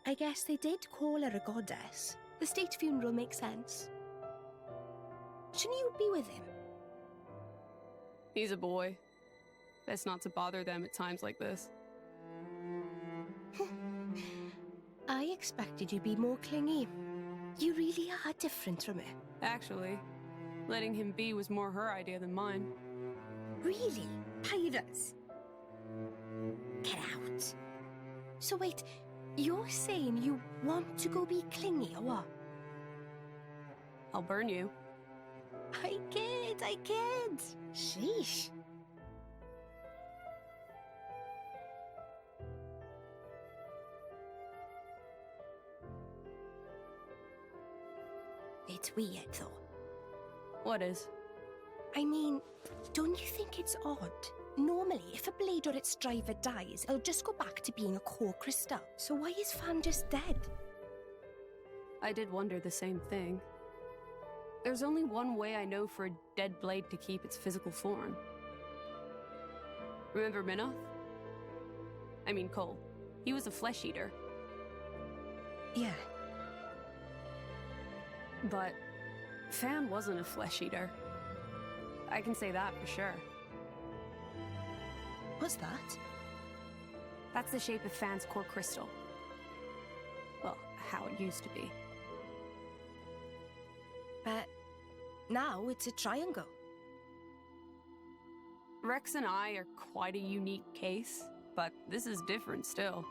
I guess they did call her a goddess. The state funeral makes sense. Shouldn't you be with him? He's a boy. Best not to bother them at times like this. I expected you'd be more clingy. You really are different from her. Actually, letting him be was more her idea than mine. Really? Pirates? Get out. So wait, you're saying you want to go be clingy or what? I'll burn you. I kid. Sheesh. It's weird though. What is? I mean, don't you think it's odd? Normally, if a blade or its driver dies, it'll just go back to being a core crystal. So why is Fan just dead? I did wonder the same thing. There's only one way I know for a dead blade to keep its physical form. Remember Minoth? I mean Cole. He was a flesh eater. Yeah. But Fan wasn't a flesh eater. I can say that for sure. What's that? That's the shape of Fan's core crystal. Well, how it used to be. But now it's a triangle. Rex and I are quite a unique case, but this is different still.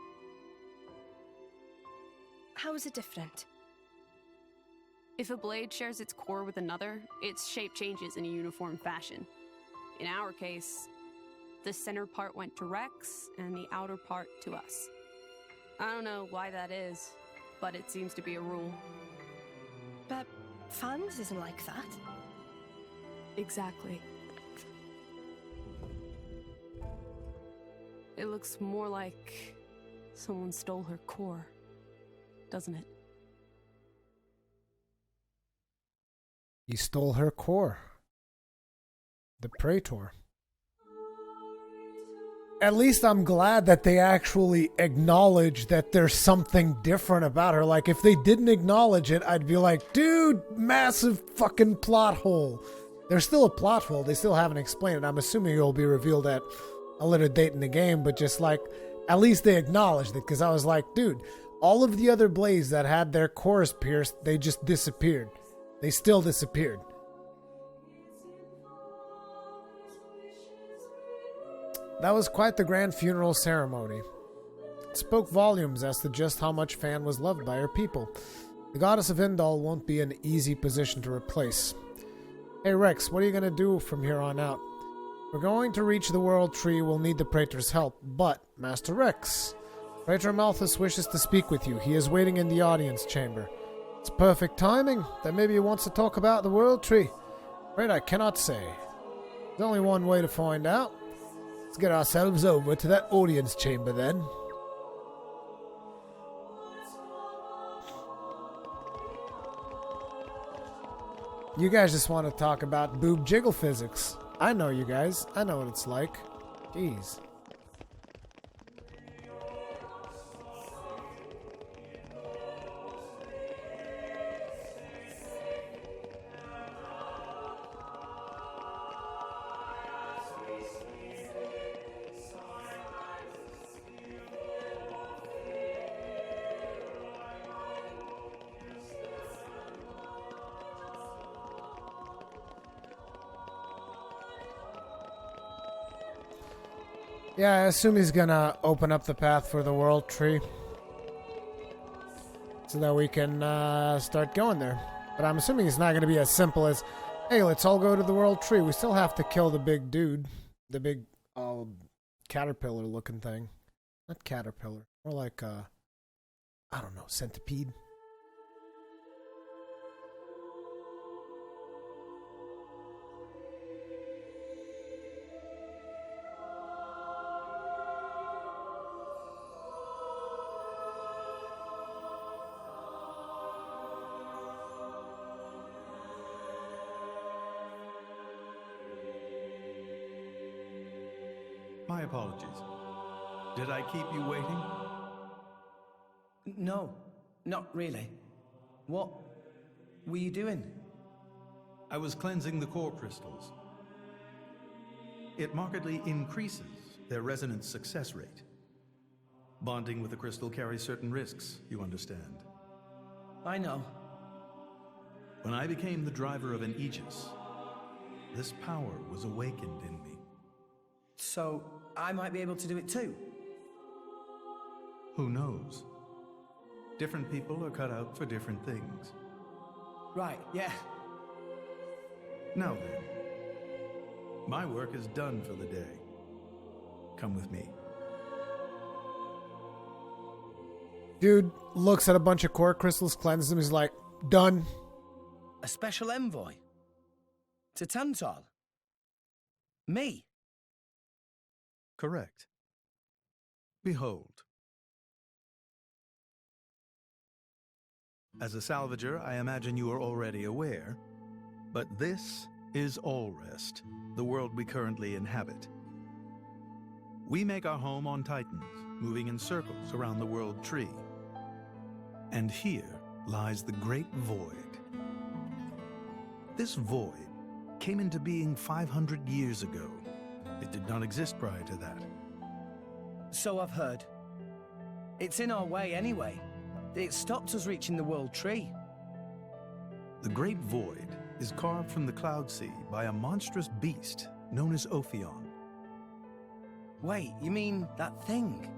How is it different? If a blade shares its core with another, its shape changes in a uniform fashion. In our case, the center part went to Rex, and the outer part to us. I don't know why that is, but it seems to be a rule. But Fan's isn't like that. Exactly. It looks more like someone stole her core, doesn't it? He stole her core. The Praetor. At least I'm glad that they actually acknowledge that there's something different about her. Like, if they didn't acknowledge it, I'd be like, dude, massive fucking plot hole. There's still a plot hole. They still haven't explained it. I'm assuming it will be revealed at a later date in the game, but just like, at least they acknowledged it, because I was like, dude, all of the other Blades that had their cores pierced, they just disappeared. They still disappeared. That was quite the grand funeral ceremony. It spoke volumes as to just how much Fan was loved by her people. The goddess of Indal won't be an easy position to replace. Hey Rex, what are you going to do from here on out? We're going to reach the World Tree. We'll need the Praetor's help. But, Master Rex, Praetor Malthus wishes to speak with you. He is waiting in the audience chamber. It's perfect timing that maybe he wants to talk about the World Tree. Right, I cannot say. There's only one way to find out. Let's get ourselves over to that audience chamber then. You guys just want to talk about boob jiggle physics. I know you guys. I know what it's like. Jeez. Yeah, I assume he's gonna open up the path for the world tree. So that we can start going there. But I'm assuming it's not gonna be as simple as, hey, let's all go to the world tree. We still have to kill the big dude. The big caterpillar looking thing. Not caterpillar. More like I don't know, centipede. My apologies. Did I keep you waiting? No, not really. What were you doing? I was cleansing the core crystals. It markedly increases their resonance success rate. Bonding with a crystal carries certain risks, you understand. I know. When I became the driver of an Aegis, this power was awakened in me. So, I might be able to do it too? Who knows? Different people are cut out for different things. Right, yeah. Now then, my work is done for the day. Come with me. Dude looks at a bunch of core crystals, cleanses them, he's like, done. A special envoy? To Tantal? Me? Correct. Behold. As a salvager, I imagine you are already aware, but this is Allrest, the world we currently inhabit. We make our home on Titans, moving in circles around the world tree. And here lies the Great Void. This void came into being 500 years ago. It did not exist prior to that. So I've heard. It's in our way anyway. It stopped us reaching the world tree. The Great Void is carved from the Cloud Sea by a monstrous beast known as Ophion. Wait, you mean that thing?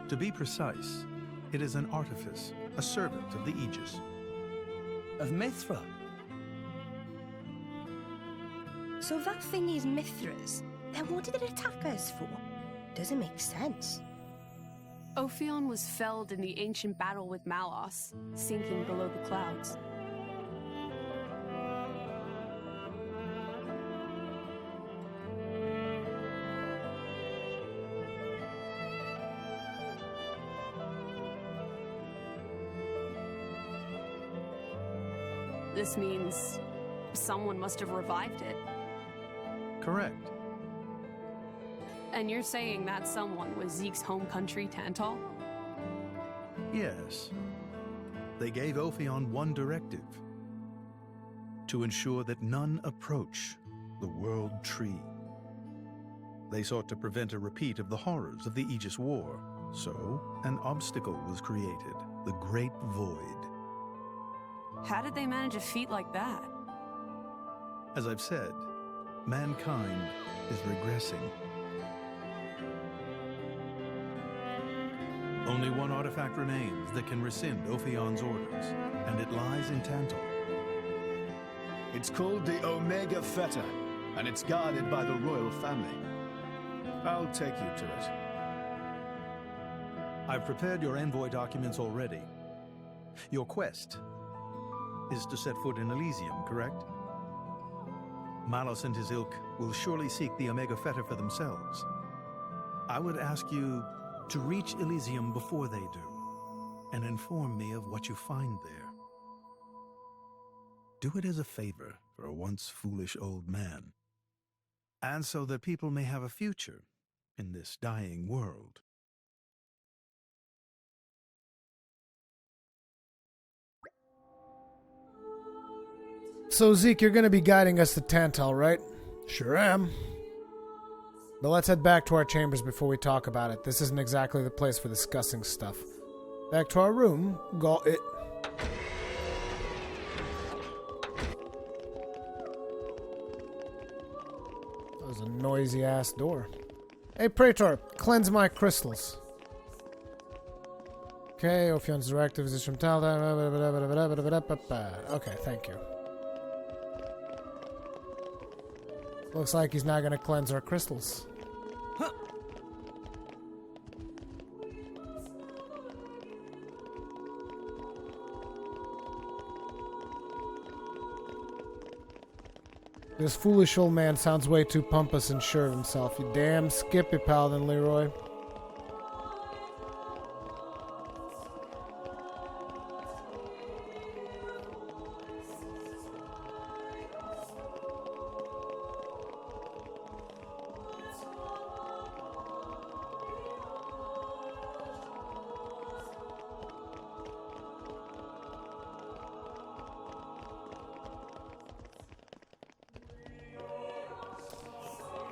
To be precise, it is an artifice, a servant of the Aegis. Of Mithra? So that thing is Mithra's. Then what did it attack us for? Doesn't make sense. Ophion was felled in the ancient battle with Malos, sinking below the clouds. This means someone must have revived it. Correct. And you're saying that someone was Zeke's home country, Tantal? Yes. They gave Ophion one directive: to ensure that none approach the World Tree. They sought to prevent a repeat of the horrors of the Aegis War, so an obstacle was created, the Great Void. How did they manage a feat like that? As I've said, mankind is regressing. Only one artifact remains that can rescind Ophion's orders, and it lies in Tantal. It's called the Omega Feta, and it's guarded by the royal family. I'll take you to it. I've prepared your envoy documents already. Your quest is to set foot in Elysium, correct? Malos and his ilk will surely seek the Omega Feta for themselves. I would ask you to reach Elysium before they do, and inform me of what you find there. Do it as a favor for a once foolish old man, and so that people may have a future in this dying world. So, Zeke, you're going to be guiding us to Tantal, right? Sure am. But let's head back to our chambers before we talk about it. This isn't exactly the place for discussing stuff. Back to our room. was a noisy ass door. Hey, Praetor, cleanse my crystals. Okay, Ophion's directive is from Tal. Okay, thank you. Looks like he's not gonna cleanse our crystals. This foolish old man sounds way too pompous and sure of himself. You damn skippy paladin, Leroy.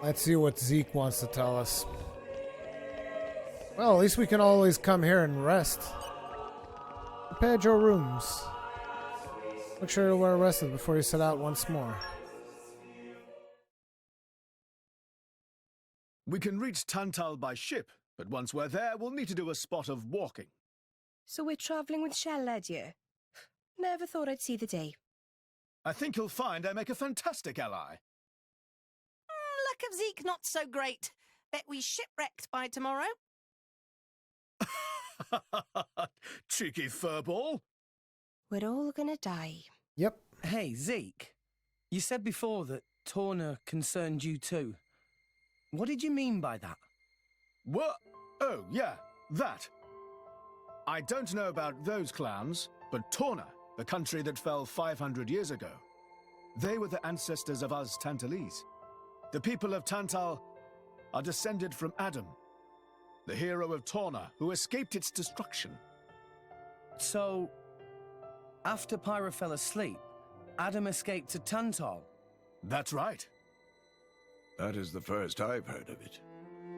Let's see what Zeke wants to tell us. Well, at least we can always come here and rest. Prepare your rooms. Make sure you are rested before you set out once more. We can reach Tantal by ship, but once we're there, we'll need to do a spot of walking. So we're travelling with Shell, dear? Never thought I'd see the day. I think you'll find I make a fantastic ally. Luck of Zeke not so great. Bet we shipwrecked by tomorrow. Cheeky furball. We're all gonna die. Yep. Hey, Zeke. You said before that Torna concerned you too. What did you mean by that? What? Oh, yeah, that. I don't know about those clans, but Torna, the country that fell 500 years ago, they were the ancestors of us Tantalese. The people of Tantal are descended from Adam, the hero of Torna, who escaped its destruction. So, after Pyra fell asleep, Adam escaped to Tantal? That's right. That is the first I've heard of it.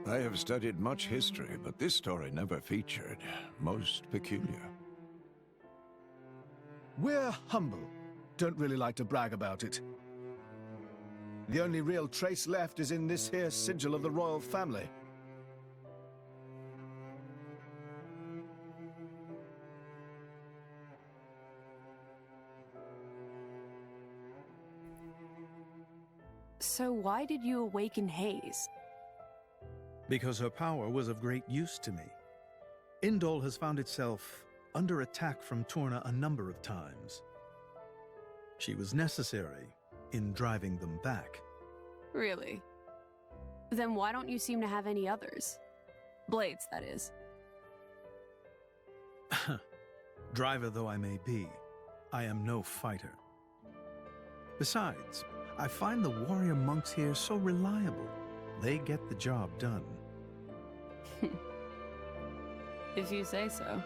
I have studied much history, but this story never featured. Most peculiar. We're humble. Don't really like to brag about it. The only real trace left is in this here sigil of the royal family. So why did you awaken Hayes? Because her power was of great use to me. Indol has found itself under attack from Torna a number of times. She was necessary in driving them back. Really? Then why don't you seem to have any others? Blades, that is. Driver though I may be, I am no fighter. Besides, I find the warrior monks here so reliable. They get the job done. If you say so.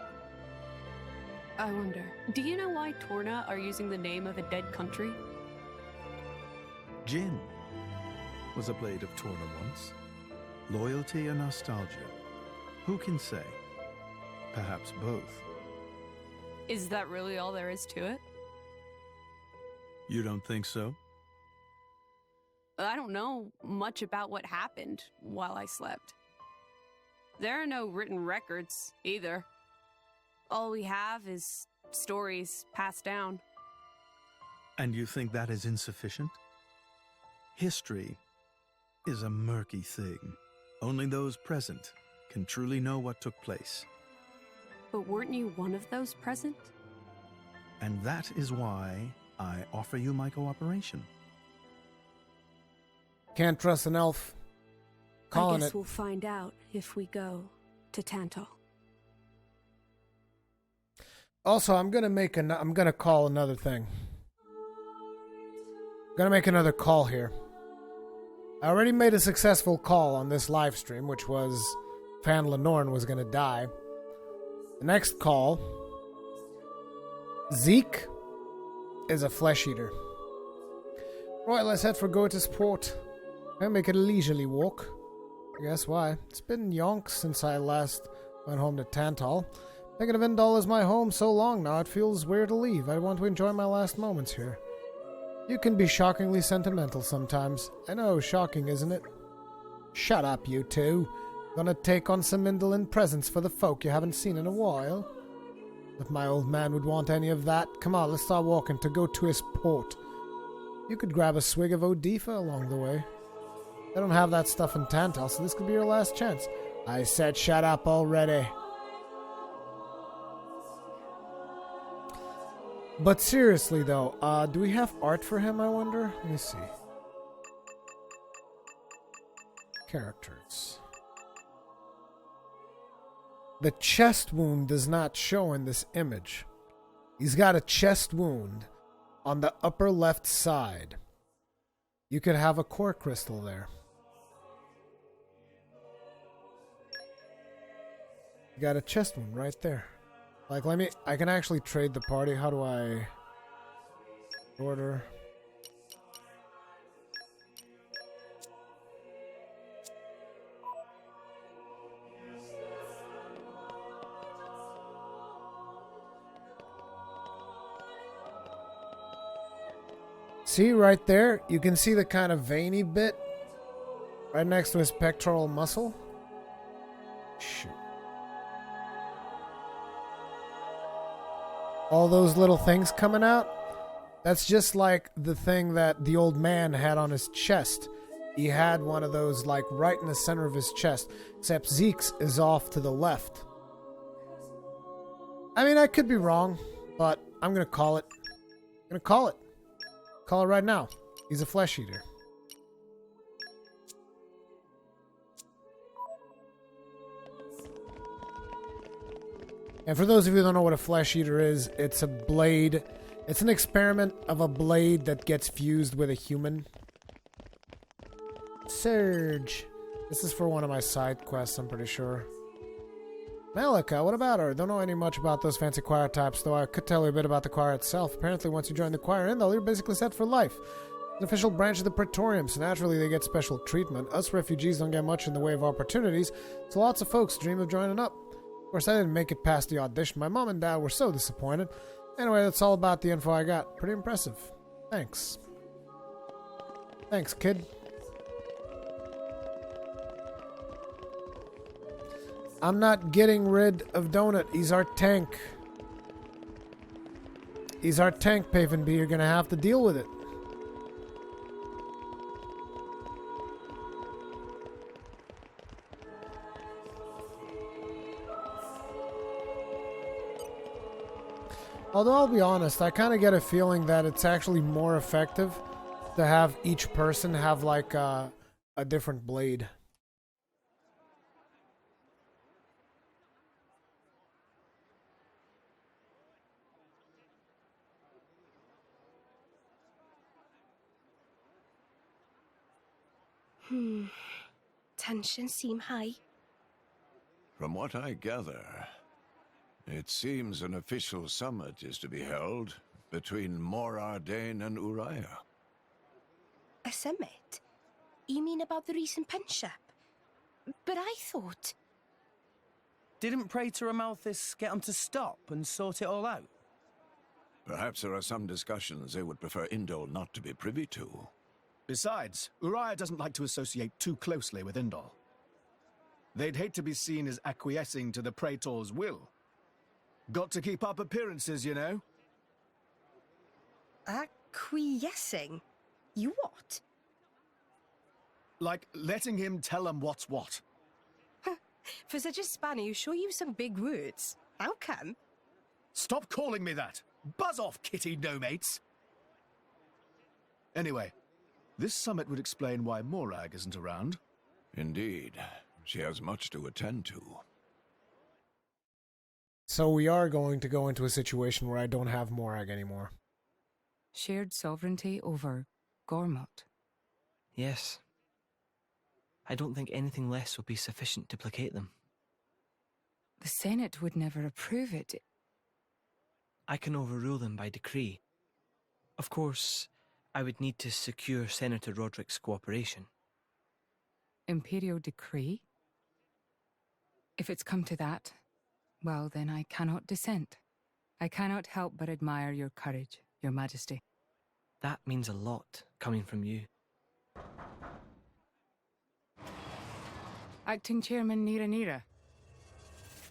I wonder, do you know why Torna are using the name of a dead country? Jin was a blade of Torna once. Loyalty or nostalgia? Who can say? Perhaps both. Is that really all there is to it? You don't think so? I don't know much about what happened while I slept. There are no written records, either. All we have is stories passed down. And you think that is insufficient? History is a murky thing. Only those present can truly know what took place. But weren't you one of those present? And that is why I offer you my cooperation. Can't trust an elf. I guess we'll find out if we go to Tantal. Also, I'm gonna call another thing. I'm gonna make another call here. I already made a successful call on this live stream, which was Fan Lenorn was gonna die. The next call, Zeke is a flesh eater. Right, let's head for Goethe's Port. I'll make it a leisurely walk. Guess why? It's been yonks since I last went home to Tantal. Thinking of Indol as my home so long now, it feels weird to leave. I want to enjoy my last moments here. You can be shockingly sentimental sometimes. I know, shocking, isn't it? Shut up, you two. Gonna take on some indolent presents for the folk you haven't seen in a while. If my old man would want any of that, come on, let's start walking to go to his port. You could grab a swig of Odifa along the way. They don't have that stuff in Tantal, so this could be your last chance. I said shut up already. But seriously though, do we have art for him, I wonder? Let me see. Characters. The chest wound does not show in this image. He's got a chest wound on the upper left side. You could have a core crystal there. You got a chest wound right there. Like, I can actually trade the party. How do I order? See right there? You can see the kind of veiny bit right next to his pectoral muscle. Shoot. All those little things coming out? That's just like the thing that the old man had on his chest. He had one of those like right in the center of his chest. Except Zeke's is off to the left. I mean, I could be wrong, but I'm gonna call it. I'm gonna call it. Call it right now. He's a flesh eater. And for those of you who don't know what a flesh eater is, it's a blade. It's an experiment of a blade that gets fused with a human. Surge. This is for one of my side quests, I'm pretty sure. Malika, what about her? Don't know any much about those fancy choir types, though I could tell you a bit about the choir itself. Apparently, once you join the choir in, you're basically set for life. It's an official branch of the Praetorium, so naturally they get special treatment. Us refugees don't get much in the way of opportunities, so lots of folks dream of joining up. Of course, I didn't make it past the audition. My mom and dad were so disappointed. Anyway, that's all about the info I got. Pretty impressive. Thanks. Thanks, kid. I'm not getting rid of Donut. He's our tank. He's our tank, Paven B. You're going to have to deal with it. Although I'll be honest, I kind of get a feeling that it's actually more effective to have each person have like a different blade. Tensions seem high. From what I gather, it seems an official summit is to be held between Mor Ardain and Uriah. A summit? You mean about the recent penship? But I thought... Didn't Praetor Amalthus get him to stop and sort it all out? Perhaps there are some discussions they would prefer Indol not to be privy to. Besides, Uriah doesn't like to associate too closely with Indol. They'd hate to be seen as acquiescing to the Praetor's will. Got to keep up appearances, you know. Acquiescing? You what? Like letting him tell them what's what. For such a spanner, you sure use some big words. How come? Stop calling me that! Buzz off, kitty no-mates! Anyway, this summit would explain why Morag isn't around. Indeed. She has much to attend to. So we are going to go into a situation where I don't have Morag anymore. Shared sovereignty over Gormott. Yes. I don't think anything less would be sufficient to placate them. The Senate would never approve it. I can overrule them by decree. Of course, I would need to secure Senator Roderick's cooperation. Imperial decree? If it's come to that, well, then I cannot dissent. I cannot help but admire your courage, your majesty. That means a lot, coming from you. Acting Chairman Nira Nira.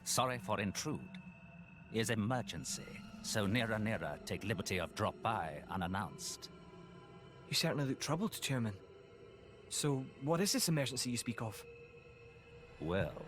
Sorry for intrude. Is emergency, so Nira Nira take liberty of drop by unannounced. You certainly look troubled, Chairman. So, what is this emergency you speak of? Well,